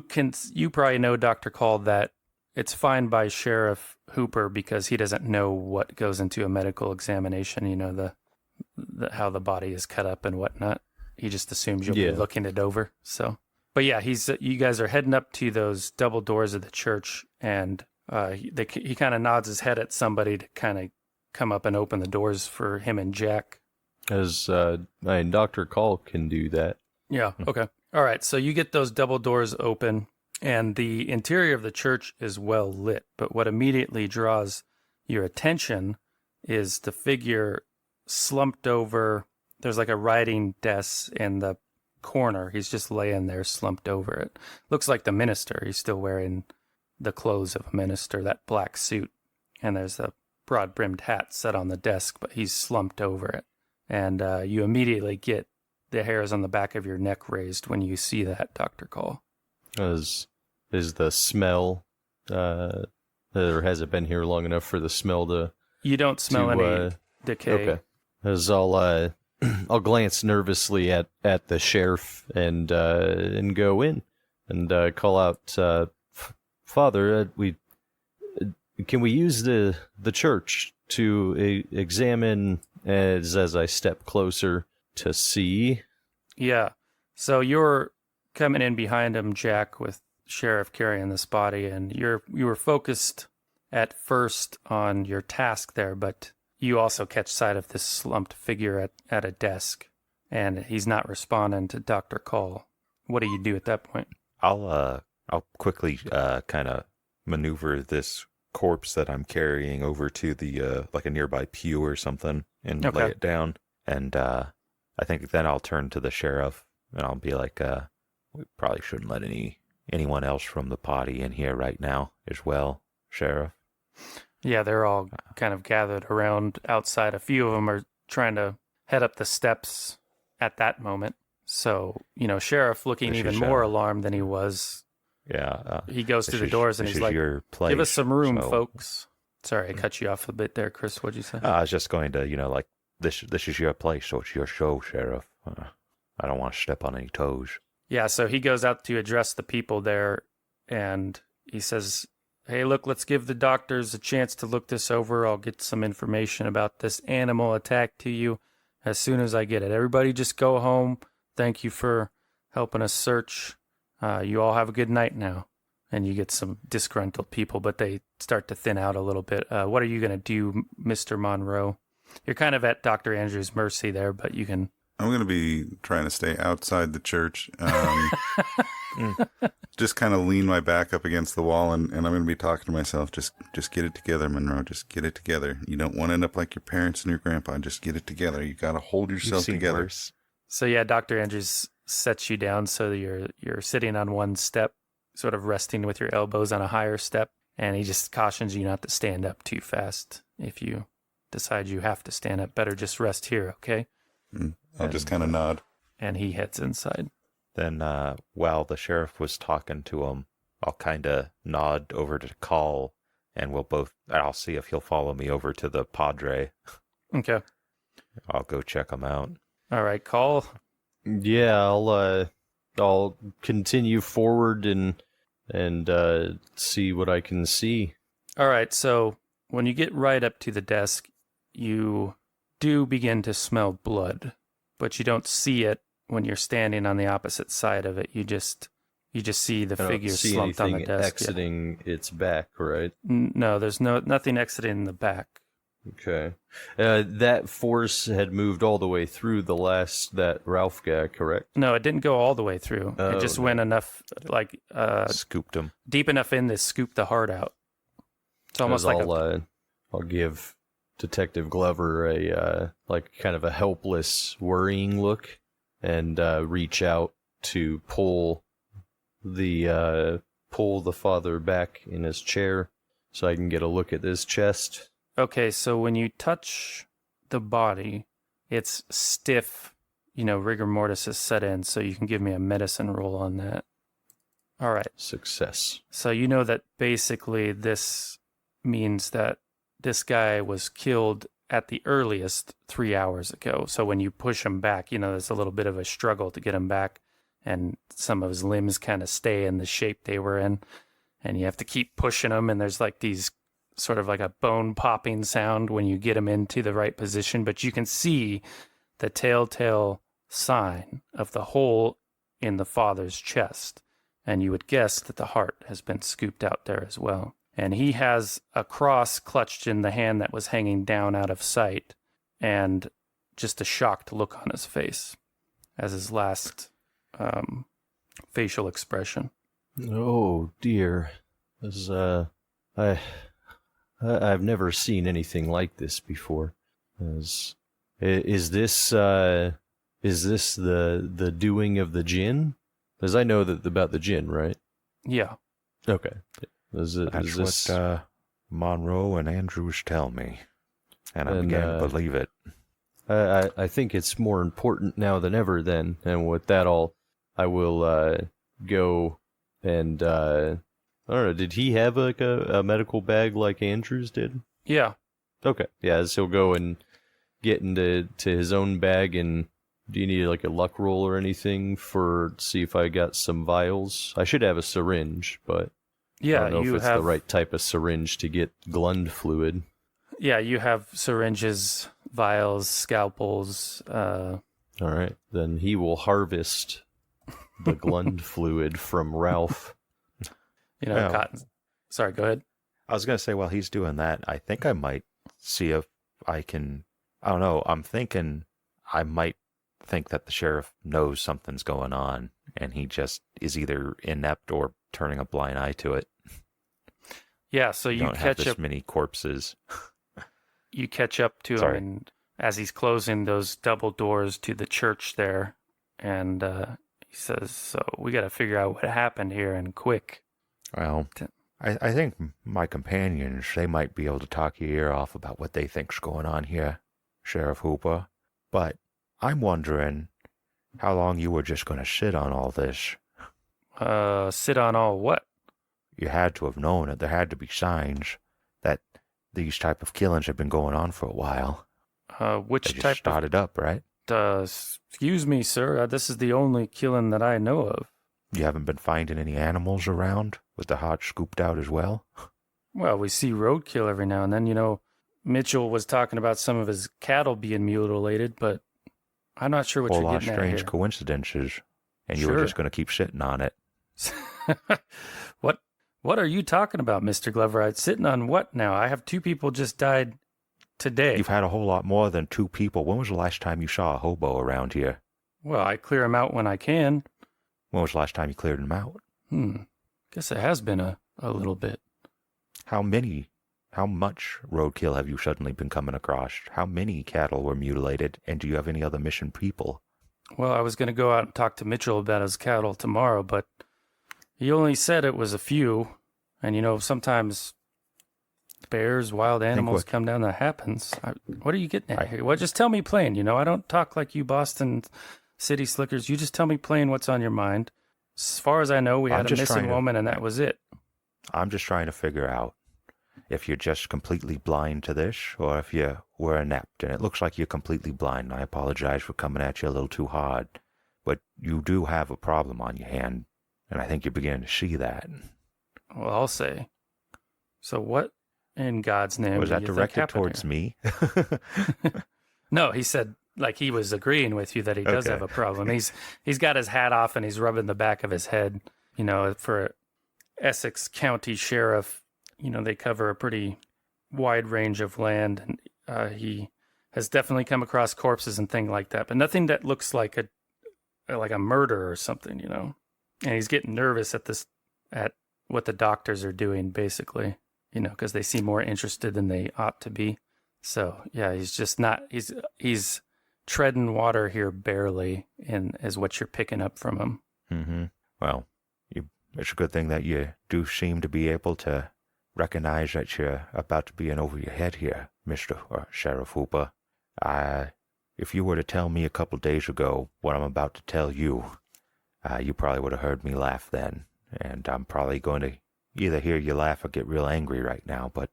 probably know, Dr. Call, that it's fine by Sheriff Hooper because he doesn't know what goes into a medical examination, the how the body is cut up and whatnot. He just assumes you'll be looking it over. So, but yeah, you guys are heading up to those double doors of the church, and he kind of nods his head at somebody to kind of come up and open the doors for him and Jack. Dr. Call can do that. Yeah, okay. All right, so you get those double doors open, and the interior of the church is well lit, but what immediately draws your attention is the figure slumped over. There's like a writing desk in the corner. He's just laying there slumped over it. Looks like the minister. He's still wearing the clothes of a minister, that black suit, and there's a broad-brimmed hat set on the desk, but he's slumped over it. And you immediately get the hairs on the back of your neck raised when you see that, Dr. Call. Is the smell, or has it been here long enough for the smell to... You don't smell any decay. Okay. As I'll glance nervously at the sheriff and go in and call out, Father, can we use the church to examine as I step closer to see? Yeah. So you're coming in behind him, Jack, with Sheriff carrying this body, and you were focused at first on your task there, but you also catch sight of this slumped figure at a desk, and he's not responding to Dr. Call. What do you do at that point? I'll quickly kind of maneuver this corpse that I'm carrying over to the like a nearby pew or something and lay it down. And I think then I'll turn to the sheriff and I'll be like, we probably shouldn't let anyone else from the party in here right now as well, Sheriff. Yeah, they're all kind of gathered around outside. A few of them are trying to head up the steps at that moment. So, Sheriff looking even more alarmed than he was. Yeah. He goes through the doors and he's like, give us some room, folks. Sorry, I cut you off a bit there, Chris. What'd you say? I was just going to, like, this is your place, so it's your show, Sheriff. I don't want to step on any toes. Yeah, so he goes out to address the people there, and he says, hey, look, let's give the doctors a chance to look this over. I'll get some information about this animal attack to you as soon as I get it. Everybody just go home. Thank you for helping us search. You all have a good night now. And you get some disgruntled people, but they start to thin out a little bit. What are you going to do, Mr. Monroe? You're kind of at Dr. Andrews' mercy there, but you can... I'm going to be trying to stay outside the church. Just kind of lean my back up against the wall, and I'm going to be talking to myself. Just get it together, Monroe. Just get it together. You don't want to end up like your parents and your grandpa. Just get it together. You got to hold yourself together. Worse. So yeah, Dr. Andrews sets you down so you're sitting on one step, sort of resting with your elbows on a higher step, and he just cautions you not to stand up too fast. If you decide you have to stand up, better just rest here, okay? I'll just kind of nod. And he heads inside. Then while the sheriff was talking to him, I'll kind of nod over to Call, and I'll see if he'll follow me over to the Padre. Okay. I'll go check him out. All right, Call. Yeah, I'll continue forward and see what I can see. All right, so when you get right up to the desk, you do begin to smell blood, but you don't see it when you're standing on the opposite side of it. You just see the figure slumped on the desk. Exiting its back, right? No, there's nothing exiting the back. Okay. That force had moved all the way through that Ralph guy, correct? No, it didn't go all the way through. Oh, it just went enough, Scooped him. deep enough in to scoop the heart out. It's almost like I'll give Detective Glover a kind of a helpless, worrying look, and reach out to pull the father back in his chair so I can get a look at his chest. Okay, so when you touch the body, it's stiff, rigor mortis is set in, so you can give me a medicine roll on that. All right. Success. So you know that basically this means that this guy was killed at the earliest 3 hours ago. So when you push him back, there's a little bit of a struggle to get him back, and some of his limbs kind of stay in the shape they were in, and you have to keep pushing him, and there's like these sort of like a bone popping sound when you get him into the right position, but you can see the telltale sign of the hole in the father's chest, and you would guess that the heart has been scooped out there as well. And he has a cross clutched in the hand that was hanging down out of sight, and just a shocked look on his face as his last facial expression. Oh dear. I've never seen anything like this before. Is this the doing of the djinn? Because I know about the djinn, right? Yeah. Okay. That's what Monroe and Andrews tell me, and I began to believe it. I think it's more important now than ever then, and with that I will go and I don't know, did he have like a medical bag like Andrews did? Yeah. Okay. Yeah, so he'll go and get into his own bag. And do you need like a luck roll or anything see if I got some vials? I should have a syringe, but yeah, I don't know if it's the right type of syringe to get Glund fluid. Yeah, you have syringes, vials, scalpels. All right, then he will harvest the Glund fluid from Ralph. Cotton. Sorry, go ahead. I was going to say, while he's doing that, I think I might see if I can, I don't know, I'm thinking I might think that the sheriff knows something's going on, and he just is either inept or turning a blind eye to it. Yeah, so you don't have catch this up. many corpses. You catch up to him, and as he's closing those double doors to the church there, and he says, "So we got to figure out what happened here, and quick." Well, I think my companions, they might be able to talk your ear off about what they think's going on here, Sheriff Hooper. But I'm wondering how long you were just going to sit on all this. Sit on all what? You had to have known that there had to be signs that these type of killings have been going on for a while. Which they just type started up, right? Excuse me, sir. This is the only killing that I know of. You haven't been finding any animals around with the heart scooped out as well? Well, we see roadkill every now and then. You know, Mitchell was talking about some of his cattle being mutilated, but I'm not sure what Whole you're lot of getting strange at coincidences, and you Sure. were just going to keep sitting on it. here. What are you talking about, Mr. Glover? I'm sitting on what now? I have 2 people just died today. You've had a whole lot more than 2 people. When was the last time you saw a hobo around here? Well, I clear them out when I can. When was the last time you cleared them out? Guess it has been a little bit. How much roadkill have you suddenly been coming across? How many cattle were mutilated? And do you have any other missing people? Well, I was going to go out and talk to Mitchell about his cattle tomorrow, but he only said it was a few. And, you know, sometimes bears, wild animals come down. That happens. What are you getting at here? Well, just tell me plain. You know, I don't talk like you Boston city slickers. You just tell me plain what's on your mind. As far as I know, we had a missing woman, and that was it. I'm just trying to figure out if you're just completely blind to this or if you were inept. And it looks like you're completely blind. And I apologize for coming at you a little too hard. But you do have a problem on your hand, and I think you're beginning to see that. Well, I'll say. So what in God's name Was do that you think directed happened towards here? me? No, he said like he was agreeing with you that he does Okay. have a problem. He's got his hat off and he's rubbing the back of his head. You know, for Essex County Sheriff, you know, they cover a pretty wide range of land, and he has definitely come across corpses and things like that, but nothing that looks like a murder or something, you know. And he's getting nervous at what the doctors are doing, basically, you know, because they seem more interested than they ought to be. So yeah, he's just not. He's treading water here barely, and is what you're picking up from him. Mm-hmm. Well, it's a good thing that you do seem to be able to recognize that you're about to be in over your head here, Mr. or Sheriff Hooper. If you were to tell me a couple days ago what I'm about to tell you, you probably would have heard me laugh then. And I'm probably going to either hear you laugh or get real angry right now. But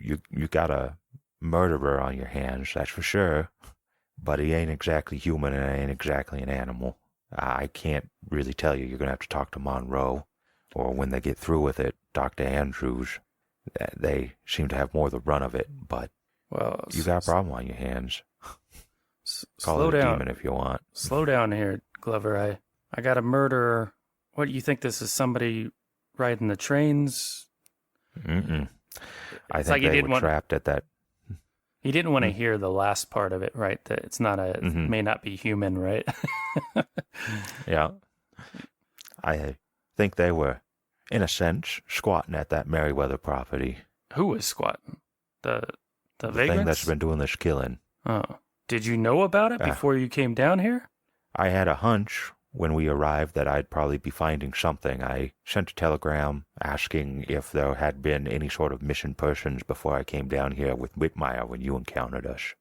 you got a murderer on your hands, that's for sure. But he ain't exactly human and ain't exactly an animal. I can't really tell you. You're going to have to talk to Monroe. Or when they get through with it, Dr. Andrews. They seem to have more of the run of it. But Well, you got a problem on your hands. Call slow it a down. demon if you want. Slow down here, Glover. I got a murderer. What do you think? This is somebody riding the trains? Mm-mm. I It's think like he they didn't were want- trapped at that. He didn't want to hear the last part of it, right? That it's not it may not be human, right? Yeah. I think they were, in a sense, squatting at that Merriweather property. Who was squatting? The The vagrants? thing that's been doing this killing. Oh, did you know about it before you came down here? I had a hunch when we arrived that I'd probably be finding something. I sent a telegram asking if there had been any sort of missing persons before I came down here with Whitmire when you encountered us.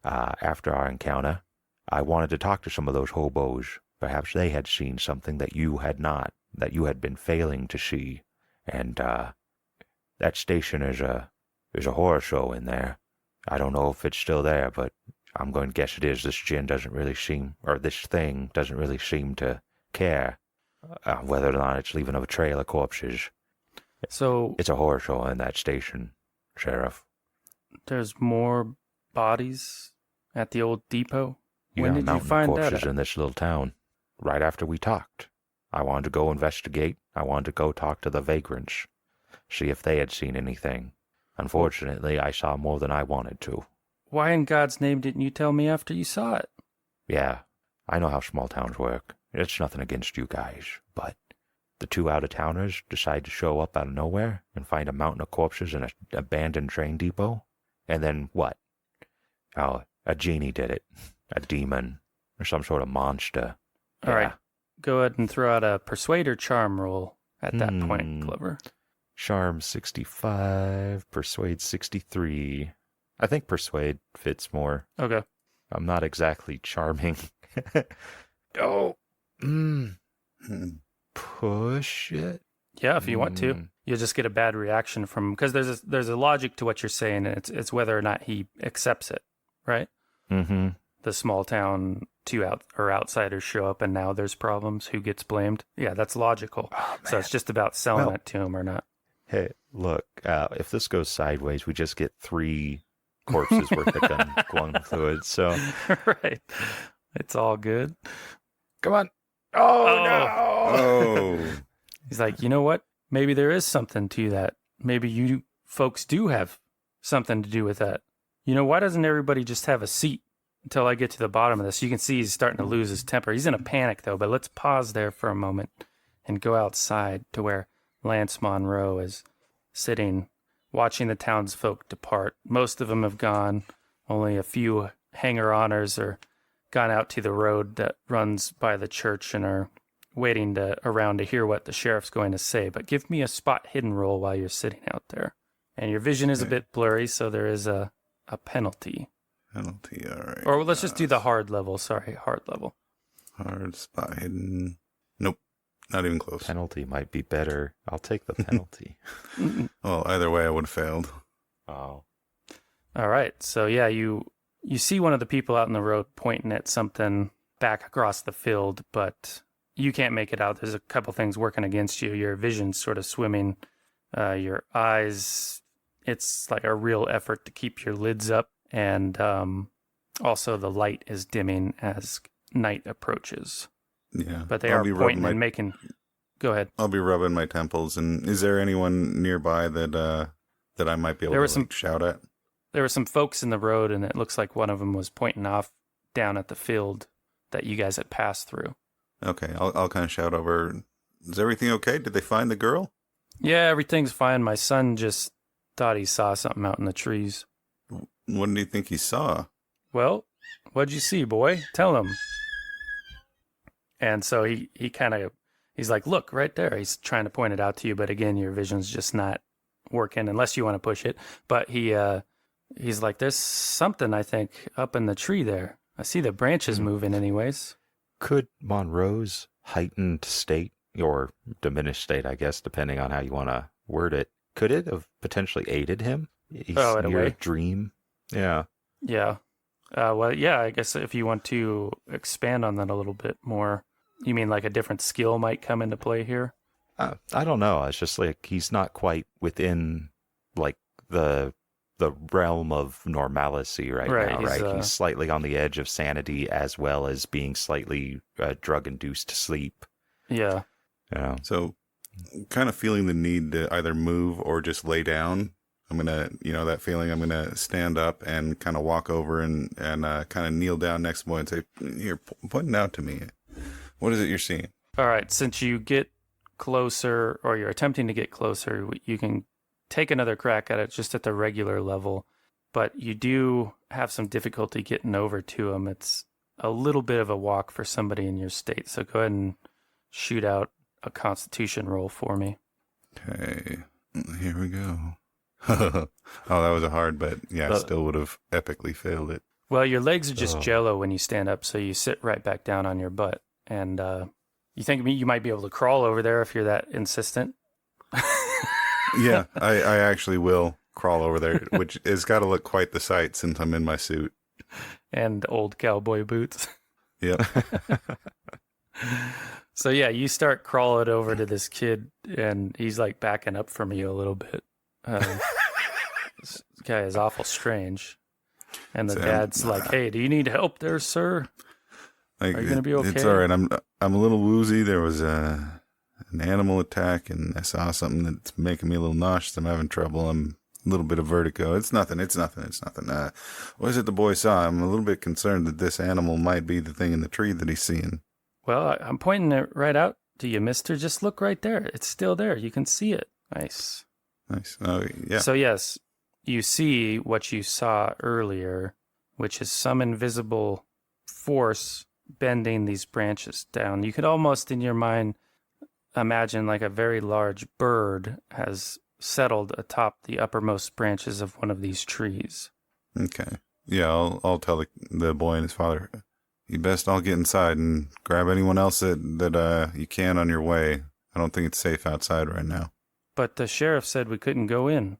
After our encounter, I wanted to talk to some of those hobos. Perhaps they had seen something that you had not, that you had been failing to see. And that station is a horror show in there. I don't know if it's still there, but I'm going to guess it is. This thing doesn't really seem to care whether or not it's leaving a trail of corpses. So It's a horror show in that station, Sheriff. there's more bodies at the old depot? You When got a did you mountain of find that corpses out? in this little town. Right after we talked. I wanted to go investigate. I wanted to go talk to the vagrants. See if they had seen anything. Unfortunately, I saw more than I wanted to. Why in God's name didn't you tell me after you saw it? Yeah, I know how small towns work. It's nothing against you guys, but the 2 out-of-towners decide to show up out of nowhere and find a mountain of corpses in an abandoned train depot. And then what? Oh, a genie did it. A demon. Or some sort of monster. All right. Go ahead and throw out a persuade or charm roll at that point, Glover. Charm 65, Persuade 63. I think Persuade fits more. Okay. I'm not exactly charming. Push it. Yeah, if you want to. You'll just get a bad reaction from, because there's a logic to what you're saying, and it's whether or not he accepts it, right? Mm-hmm. The small town outsiders show up and now there's problems. Who gets blamed? Yeah, that's logical. So it's just about selling it to him or not. Hey, look, if this goes sideways, we just get 3 corpses worth of gun fluid. So, Right. It's all good. come on. Oh, no. Oh. He's like, you know what? Maybe there is something to that. Maybe you folks do have something to do with that. You know, why doesn't everybody just have a seat until I get to the bottom of this? You can see he's starting to lose his temper. He's in a panic, though, but let's pause there for a moment and go outside to where Lance Monroe is sitting, watching the townsfolk depart. Most of them have gone. Only a few hanger-oners are gone out to the road that runs by the church and are waiting around to hear what the sheriff's going to say. But give me a spot hidden roll while you're sitting out there. And your vision is a bit blurry, so there is a penalty. Penalty, all right. Or let's just do the hard level. Sorry, hard level. Hard spot hidden. Nope, not even close. Penalty might be better. I'll take the penalty. Well, either way, I would have failed. Oh. All right. So, yeah, you see one of the people out in the road pointing at something back across the field, but you can't make it out. There's a couple things working against you. Your vision's sort of swimming. Your eyes, it's like a real effort to keep your lids up. And also the light is dimming as night approaches. Yeah. But they are pointing and making... Go ahead. I'll be rubbing my temples. And is there anyone nearby that I might be able to shout at? There were some folks in the road, and it looks like one of them was pointing off down at the field that you guys had passed through. Okay, I'll kind of shout over. Is everything okay? Did they find the girl? Yeah, everything's fine. My son just thought he saw something out in the trees. What do you think he saw? Well, what'd you see, boy? Tell him. And so he's like, look, right there. He's trying to point it out to you, but again, your vision's just not working unless you want to push it. But he's like, there's something, I think, up in the tree there. I see the branches moving anyways. Could Monroe's heightened state, or diminished state, I guess, depending on how you want to word it, could it have potentially aided him? He's in a near way. a dream. Yeah. Yeah. Well, yeah, I guess if you want to expand on that a little bit more, you mean like a different skill might come into play here? I don't know. It's just like he's not quite within like the realm of normalcy right now, right? He's slightly on the edge of sanity as well as being slightly drug-induced to sleep. Yeah. Yeah. So kind of feeling the need to either move or just lay down. I'm going to, that feeling, I'm going to stand up and kind of walk over and kind of kneel down next to the boy and say, here, point it out to me. What is it you're seeing? All right. Since you get closer, or you're attempting to get closer, you can take another crack at it just at the regular level, but you do have some difficulty getting over to him. It's a little bit of a walk for somebody in your state. So go ahead and shoot out a Constitution roll for me. Okay. Here we go. Oh, that was a hard, but yeah, I still would have epically failed it. Well, your legs are just jello when you stand up, so you sit right back down on your butt. And you think you might be able to crawl over there if you're that insistent? Yeah, I actually will crawl over there, which has got to look quite the sight since I'm in my suit. And old cowboy boots. Yep. So yeah, you start crawling over to this kid, and he's like backing up from you a little bit. This guy is awful strange. And the dad's like, hey, do you need help there, sir? Like, are you going to be okay? It's all right. I'm a little woozy. There was an animal attack, and I saw something that's making me a little nauseous. I'm having trouble. I'm a little bit of vertigo. It's nothing. What is it the boy saw? I'm a little bit concerned that this animal might be the thing in the tree that he's seeing. Well, I'm pointing it right out to you, mister. Just look right there. It's still there. You can see it. Nice. Oh, yeah. So, yes, you see what you saw earlier, which is some invisible force bending these branches down. You could almost, in your mind, imagine like a very large bird has settled atop the uppermost branches of one of these trees. Okay. Yeah, I'll tell the boy and his father, you best all get inside and grab anyone else that you can on your way. I don't think it's safe outside right now. But the sheriff said we couldn't go in.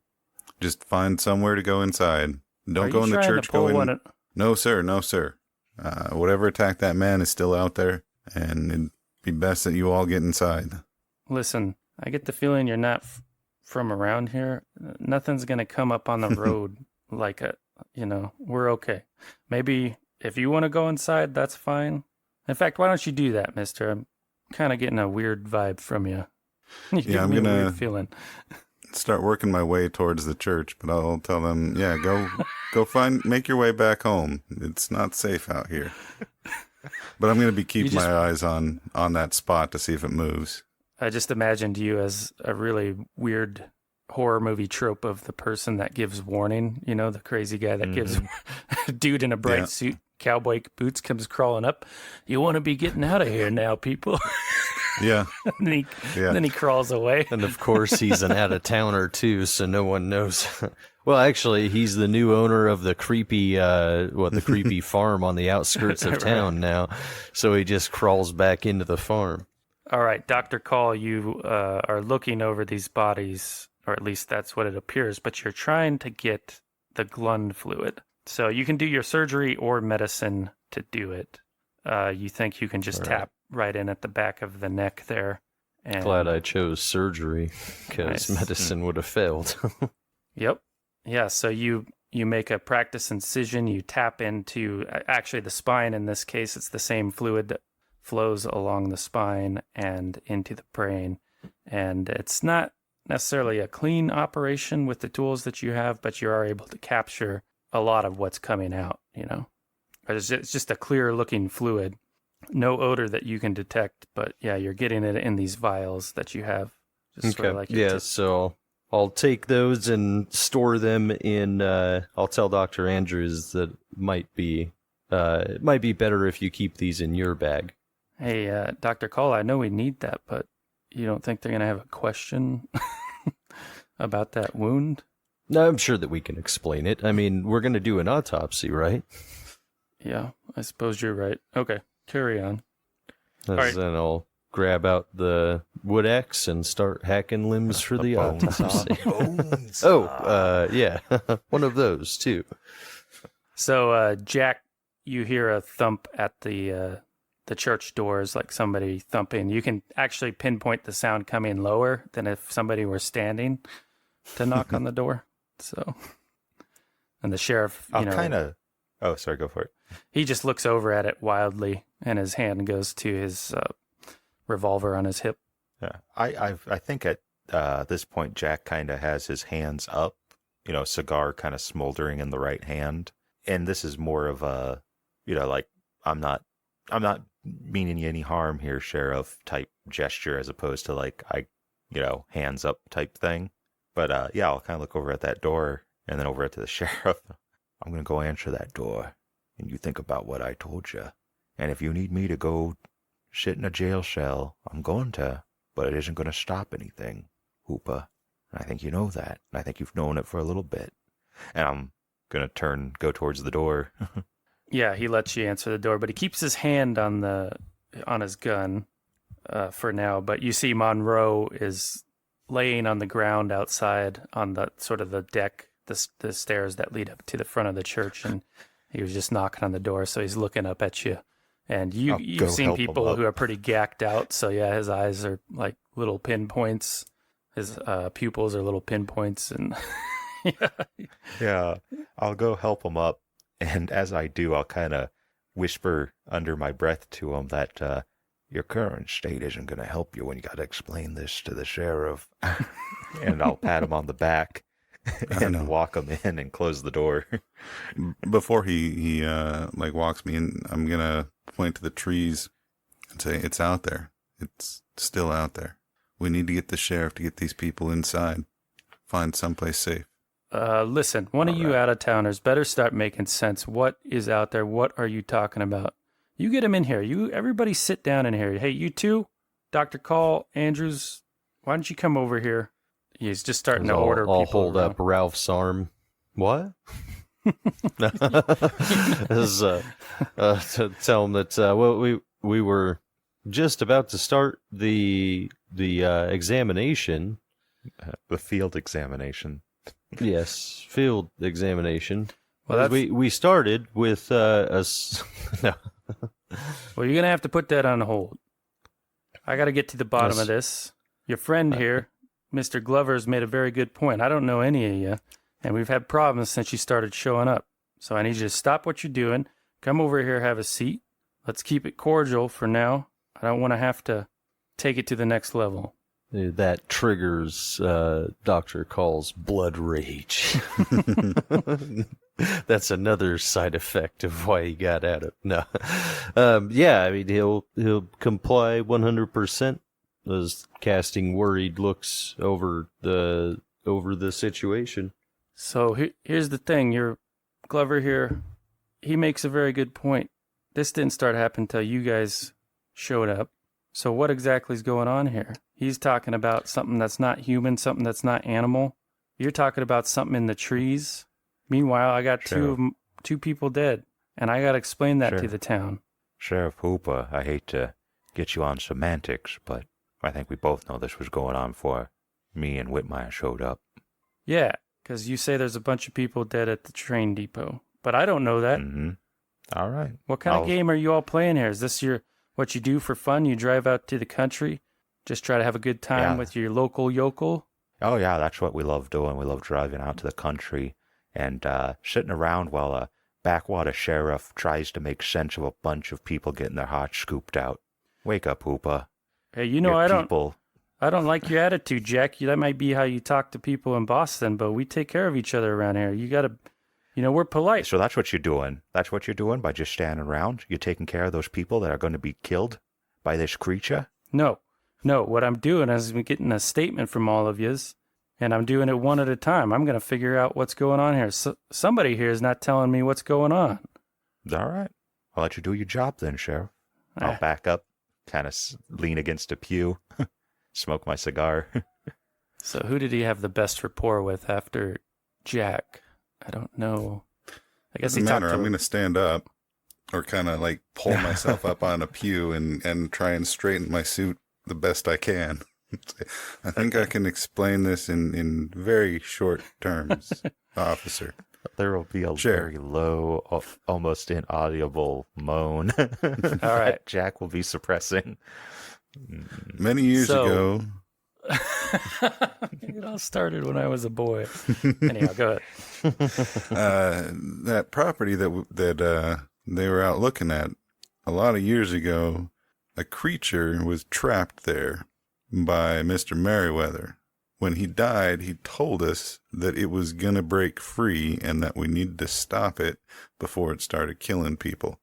Just find somewhere to go inside. Don't go in the church. Go in. No, sir. No, sir. Whatever attacked that man is still out there, and it'd be best that you all get inside. Listen, I get the feeling you're not from around here. Nothing's going to come up on the road like a, we're okay. Maybe if you want to go inside, that's fine. In fact, why don't you do that, mister? I'm kind of getting a weird vibe from you. Yeah, I'm going a weird feeling. Start working my way towards the church, but I'll tell them, yeah, make your way back home. It's not safe out here. But I'm going to be keeping my eyes on that spot to see if it moves. I just imagined you as a really weird horror movie trope of the person that gives warning, the crazy guy that gives dude in a bright suit, cowboy boots comes crawling up. You want to be getting out of here now, people. Yeah. And then he crawls away. And of course, he's an out-of-towner too, so no one knows. Well, actually, he's the new owner of the creepy farm on the outskirts of town now. So he just crawls back into the farm. All right, Dr. Call, you are looking over these bodies, or at least that's what it appears, but you're trying to get the Glund fluid. So you can do your surgery or medicine to do it. You think you can just tap right in at the back of the neck there. And glad I chose surgery, because medicine would have failed. Yep. Yeah, so you make a practice incision, you tap into, actually the spine in this case, it's the same fluid that flows along the spine and into the brain. And it's not necessarily a clean operation with the tools that you have, but you are able to capture a lot of what's coming out, It's just a clear looking fluid. No odor that you can detect, but yeah, you're getting it in these vials that you have. Just sort of like so I'll take those and store them in, I'll tell Dr. Andrews that it might be better if you keep these in your bag. Hey, Dr. Call, I know we need that, but you don't think they're going to have a question about that wound? No, I'm sure that we can explain it. I mean, we're going to do an autopsy, right? Yeah, I suppose you're right. Okay, carry on. Then I'll grab out the wood axe and start hacking limbs for the autopsy. Yeah, one of those too. So, Jack, you hear a thump at the church doors, like somebody thumping. You can actually pinpoint the sound coming lower than if somebody were standing to knock on the door. So, and the sheriff, Oh, sorry, go for it. He just looks over at it wildly, and his hand goes to his revolver on his hip. Yeah, I think at this point, Jack kind of has his hands up, cigar kind of smoldering in the right hand, and this is more of a, like I'm not meaning you any harm here, Sheriff type gesture, as opposed to like hands up type thing. But I'll kind of look over at that door and then over at the sheriff. I'm going to go answer that door, and you think about what I told you. And if you need me to go shit in a jail cell, I'm going to, but it isn't going to stop anything, Hoopa. And I think you know that, and I think you've known it for a little bit. And I'm going to go towards the door. Yeah, he lets you answer the door, but he keeps his hand on his gun for now. But you see Monroe is laying on the ground outside on the sort of the deck, the stairs that lead up to the front of the church, and he was just knocking on the door, so he's looking up at you. And you've seen people who are pretty gacked out, so yeah, his eyes are like little pinpoints. His pupils are little pinpoints, and Yeah, I'll go help him up. And as I do, I'll kind of whisper under my breath to him that your current state isn't going to help you when you got to explain this to the sheriff. And I'll pat him on the back and walk him in and close the door. Before he walks me in, I'm going to point to the trees and say, it's out there. It's still out there. We need to get the sheriff to get these people inside. Find someplace safe. Listen, one of you out-of-towners better start making sense. What is out there? What are you talking about? You get him in here. Everybody sit down in here. Hey, you two, Dr. Call, Andrews, why don't you come over here? He's just starting to order people. I'll hold up Ralph's arm. What? As, to tell him that we were just about to start the examination. The field examination. Yes, field examination. Well, we started with no. Well, you're gonna have to put that on hold. I got to get to the bottom of this. Your friend here, Mr. Glover's made a very good point. I don't know any of you, and we've had problems since you started showing up. So I need you to stop what you're doing. Come over here, have a seat. Let's keep it cordial for now. I don't want to have to take it to the next level. That triggers Dr. Call's blood rage. That's another side effect of why he got at it. No, yeah, I mean he'll comply 100%. As casting worried looks over the situation. So here's the thing: your Glover here, he makes a very good point. This didn't start happening until you guys showed up. So what exactly is going on here? He's talking about something that's not human, something that's not animal. You're talking about something in the trees. Meanwhile, I got two people dead, and I got to explain that to the town. Sheriff Hooper, I hate to get you on semantics, but I think we both know this was going on before me and Whitmire showed up. Yeah, because you say there's a bunch of people dead at the train depot, but I don't know that. Mm-hmm. All right. What kind of game are you all playing here? Is this what you do for fun? You drive out to the country, just try to have a good time with your local yokel? Oh, yeah, that's what we love doing. We love driving out to the country and sitting around while a backwater sheriff tries to make sense of a bunch of people getting their hearts scooped out. Wake up, Hooper. Hey, I don't like your attitude, Jack. That might be how you talk to people in Boston, but we take care of each other around here. You got to, we're polite. So that's what you're doing. That's what you're doing by just standing around? You're taking care of those people that are going to be killed by this creature? No. What I'm doing is I'm getting a statement from all of yous, and I'm doing it one at a time. I'm going to figure out what's going on here. So, somebody here is not telling me what's going on. All right. I'll let you do your job then, Sheriff. I'll back up, kind of lean against a pew, smoke my cigar. So who did he have the best rapport with after Jack? I don't know. I guess doesn't matter. I'm going to stand up or kind of like pull myself up on a pew and try and straighten my suit the best I can. I think I can explain this in very short terms, officer. There will be a very low, almost inaudible moan. All right. Jack will be suppressing. Many years ago. It all started when I was a boy. Anyhow, go ahead. That property that they were out looking at a lot of years ago, a creature was trapped there by Mr. Merriweather. When he died, he told us that it was going to break free and that we needed to stop it before it started killing people.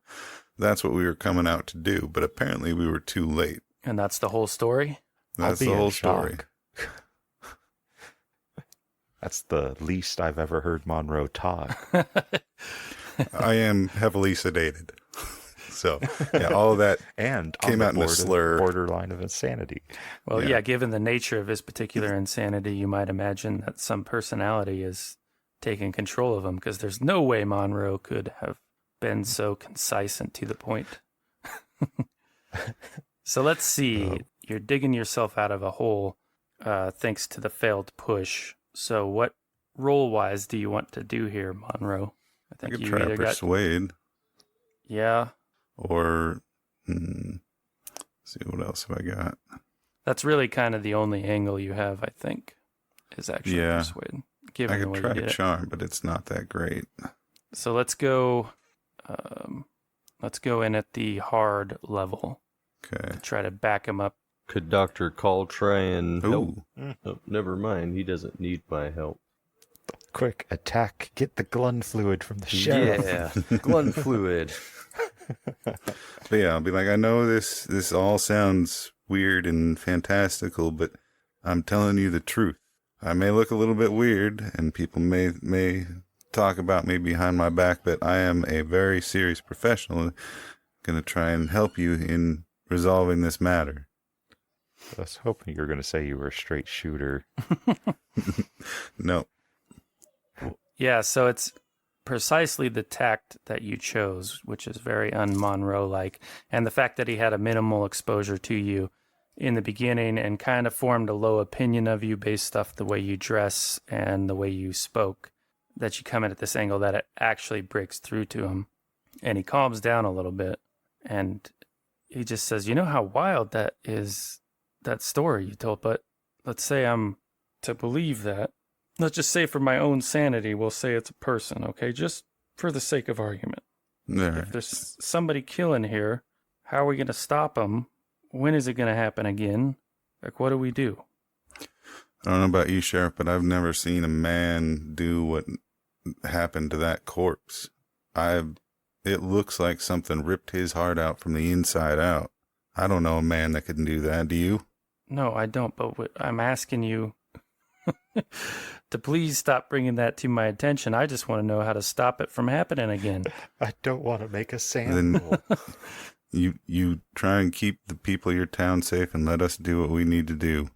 That's what we were coming out to do, but apparently we were too late. And that's the whole story? That's the whole story. That's the least I've ever heard Monroe talk. I am heavily sedated. So, yeah, all of that and came out in a slur. Borderline of insanity. Well, yeah, given the nature of his particular insanity, you might imagine that some personality is taking control of him, because there's no way Monroe could have been so concise and to the point. So let's see. You're digging yourself out of a hole thanks to the failed push. So what role-wise do you want to do here, Monroe? I could try to persuade. Yeah. Or, see, what else have I got? That's really kind of the only angle you have, I think, is actually persuade. I could try charm, but it's not that great. So let's go in at the hard level. Okay. Try to back him up. Could Dr. Call try and help? Oh, never mind. He doesn't need my help. Quick, attack. Get the glun fluid from the sheriff. Yeah, glun fluid. But yeah, I'll be like, I know this all sounds weird and fantastical, but I'm telling you the truth. I may look a little bit weird, and people may talk about me behind my back, but I am a very serious professional. Going to try and help you in resolving this matter. I was hoping you were going to say you were a straight shooter. No. Yeah, so it's precisely the tact that you chose, which is very un-Monroe-like, and the fact that he had a minimal exposure to you in the beginning and kind of formed a low opinion of you based off the way you dress and the way you spoke. that you come in at this angle that it actually breaks through to him. And he calms down a little bit, and he just says, you know how wild that is, that story you told, but let's say I'm to believe that. Let's just say for my own sanity, we'll say it's a person, okay? Just for the sake of argument. There. If there's somebody killing here, how are we going to stop them? When is it going to happen again? Like, what do we do? I don't know about you, Sheriff, but I've never seen a man do what happened to that corpse. It looks like something ripped his heart out from the inside out. I don't know a man that can do that. Do you? No, I don't, but I'm asking you to please stop bringing that to my attention. I just want to know how to stop it from happening again. I don't want to make a Then sample. you try and keep the people of your town safe and let us do what we need to do.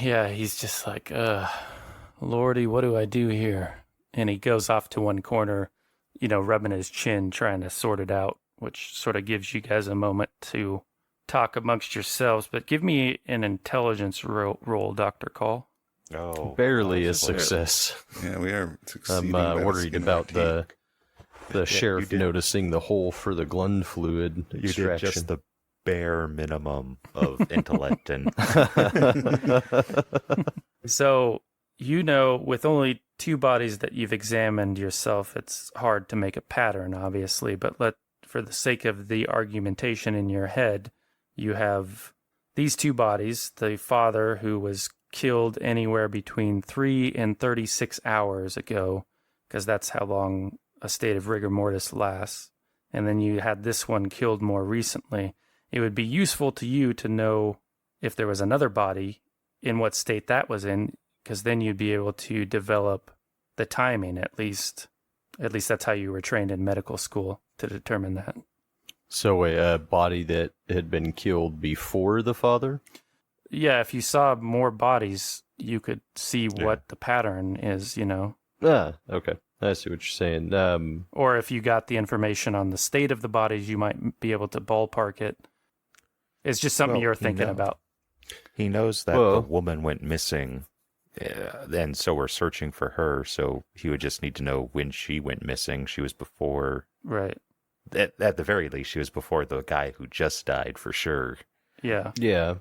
Yeah, he's just like, Lordy, what do I do here? And he goes off to one corner, rubbing his chin, trying to sort it out, which sort of gives you guys a moment to talk amongst yourselves. But give me an intelligence roll, Dr. Call. Oh, Barely a possibly. success. Yeah, we are succeeding. I'm by the worried skin of about our teeth. the sheriff you did. noticing the hole for the Glund fluid You extraction. did just the bare minimum of intellect and So, with only 2 bodies that you've examined yourself, it's hard to make a pattern, obviously, but for the sake of the argumentation in your head, you have these 2 bodies, the father who was killed anywhere between 3 and 36 hours ago, because that's how long a state of rigor mortis lasts, and then you had this one killed more recently. It would be useful to you to know if there was another body, in what state that was in, because then you'd be able to develop the timing, at least that's how you were trained in medical school, to determine that. So a body that had been killed before the father? Yeah, if you saw more bodies, you could see what the pattern is, Ah, okay. I see what you're saying. Or if you got the information on the state of the bodies, you might be able to ballpark it. It's just something Well, you're thinking no. about. he knows that Well- the woman went missing, and so we're searching for her. So he would just need to know when she went missing. She was before, Right. at the very least, she was before the guy who just died for sure. Yeah. Yeah.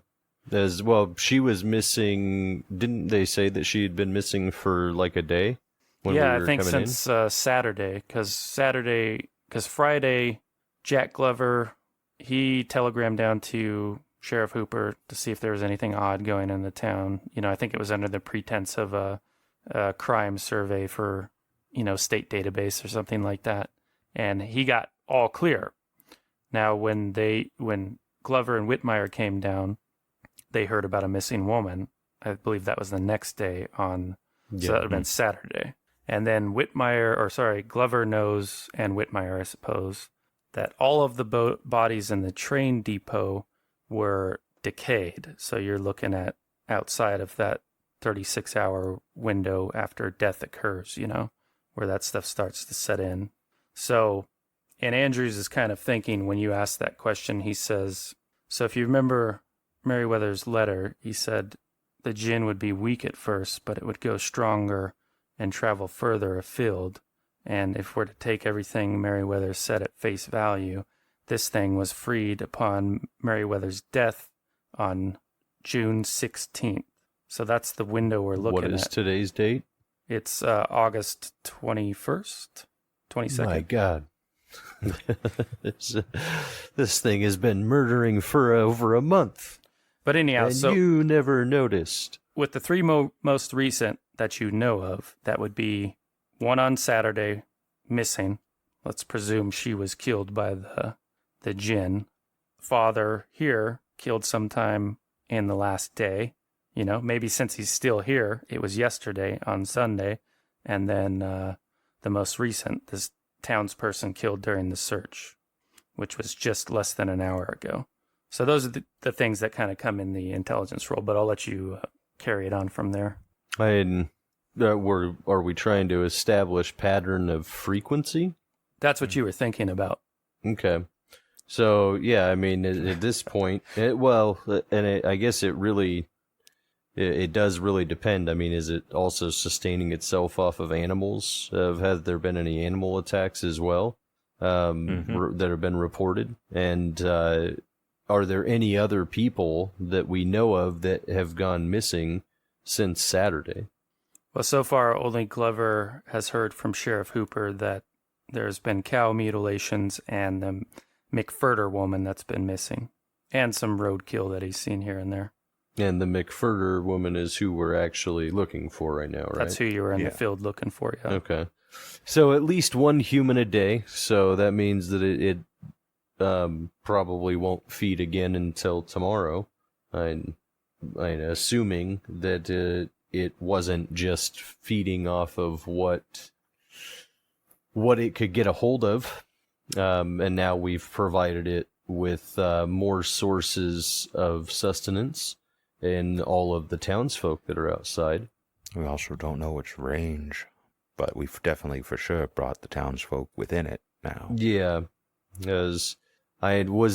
As well, she was missing. Didn't they say that she had been missing for like a day? When Yeah, we were I think coming since Saturday, because Friday, Jack Glover, he telegrammed down to Sheriff Hooper to see if there was anything odd going in the town. I think it was under the pretense of a crime survey for, state database or something like that. And he got all clear. Now, when Glover and Whitmire came down, they heard about a missing woman. I believe that was the next day so that would have been Saturday. And then Glover knows, and Whitmire, I suppose, that all of the bodies in the train depot were decayed. So you're looking at outside of that 36-hour window after death occurs, where that stuff starts to set in. So, and Andrews is kind of thinking when you ask that question, he says, so if you remember Merriweather's letter, he said the gin would be weak at first, but it would go stronger and travel further afield. And if we're to take everything Merriweather said at face value, this thing was freed upon Merriweather's death on June 16th. So that's the window we're looking at. What is today's date? It's August 21st, 22nd. My God. This thing has been murdering for over a month. But anyhow, And so you never noticed. with the 3 most recent that you know of, that would be one on Saturday, missing. Let's presume she was killed by the djinn. Father here killed sometime in the last day. Maybe since he's still here, it was yesterday on Sunday. And then the most recent, this townsperson killed during the search, which was just less than an hour ago. So those are the things that kind of come in the intelligence roll, but I'll let you carry it on from there. And are we trying to establish pattern of frequency? That's what you were thinking about. Okay. So, yeah, I mean, at this point, I guess it it does really depend. I mean, is it also sustaining itself off of animals? Have there been any animal attacks as well that have been reported? And are there any other people that we know of that have gone missing since Saturday? Well, so far, only Glover has heard from Sheriff Hooper that there's been cow mutilations and the McFurter woman that's been missing, and some roadkill that he's seen here and there. And the McFurter woman is who we're actually looking for right now, right? That's who you were in the field looking for, yeah. Okay. So at least one human a day, so that means that it probably won't feed again until tomorrow. I'm assuming that it wasn't just feeding off of what it could get a hold of, and now we've provided it with more sources of sustenance and all of the townsfolk that are outside. We also don't know its range, but we've definitely for sure brought the townsfolk within it now. Yeah, was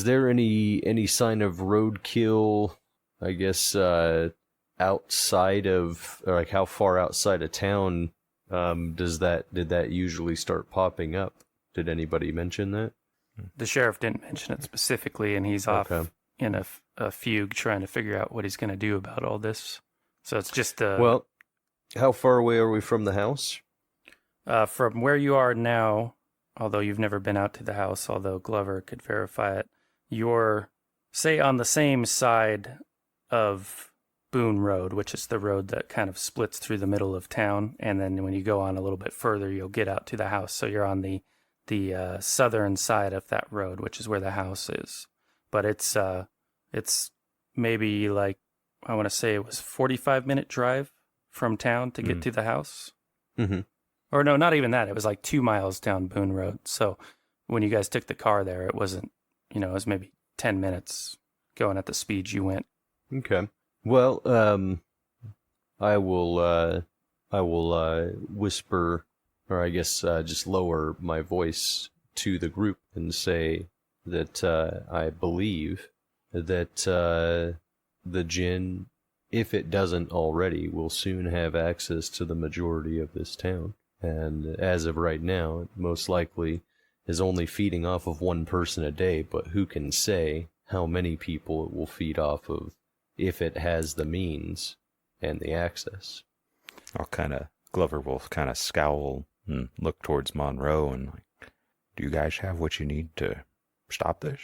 there any sign of roadkill, I guess, outside of, or like how far outside of town did that usually start popping up? Did anybody mention that? The sheriff didn't mention it specifically, and he's off in a fugue trying to figure out what he's going to do about all this. So it's just well, how far away are we from the house? From where you are now, although you've never been out to the house, although Glover could verify it, you're, say, on the same side of Boone Road, which is the road that kind of splits through the middle of town, and then when you go on a little bit further, you'll get out to the house. So you're on the southern side of that road, which is where the house is. But it's maybe like, I want to say it was 45-minute drive from town to get to the house. Mm-hmm. Or no, not even that. It was like 2 miles down Boone Road. So when you guys took the car there, it wasn't, it was maybe 10 minutes going at the speed you went. Okay. Well, I will whisper, or I guess just lower my voice to the group and say that I believe that the Jinn, if it doesn't already, will soon have access to the majority of this town. And as of right now, it most likely is only feeding off of one person a day, but who can say how many people it will feed off of if it has the means and the access. Glover will kind of scowl and look towards Monroe and like, do you guys have what you need to stop this?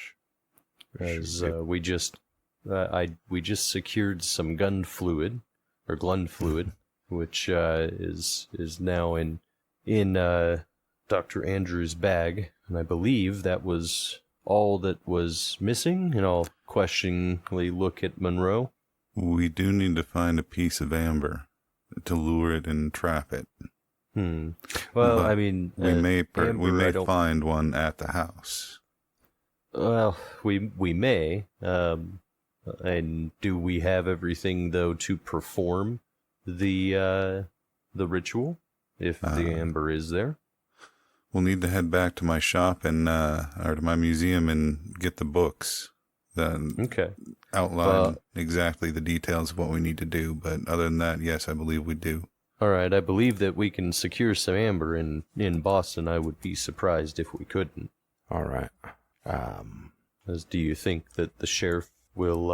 As we just secured some gun fluid, or Glun fluid, which is now in Dr. Andrews' bag, and I believe that was all that was missing. And I'll questioningly look at Monroe. We do need to find a piece of amber to lure it and trap it. Well, but I mean, we may amber, find one at the house. Well, we may. And do we have everything though to perform the ritual if the amber is there? We'll need to head back to my shop and or to my museum and get the books that outline exactly the details of what we need to do. But other than that, yes, I believe we do. All right, I believe that we can secure some amber in Boston. I would be surprised if we couldn't. All right. Do you think that the sheriff will,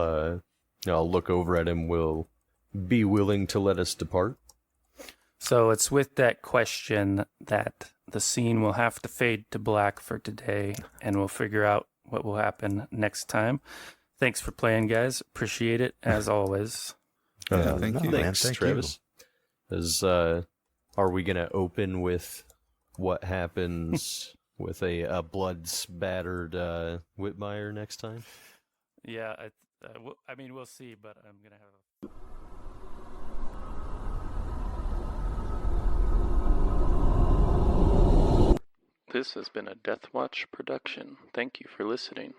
I'll look over at him, will be willing to let us depart? So it's with that question that the scene will have to fade to black for today, and we'll figure out what will happen next time. Thanks for playing, guys. Appreciate it, as always. Thank you. Thanks, Thank Travis. Are we going to open with what happens with a blood-spattered Whitmire next time? Yeah, I mean, we'll see, but I'm going to have a... This has been a Deathwatch production. Thank you for listening.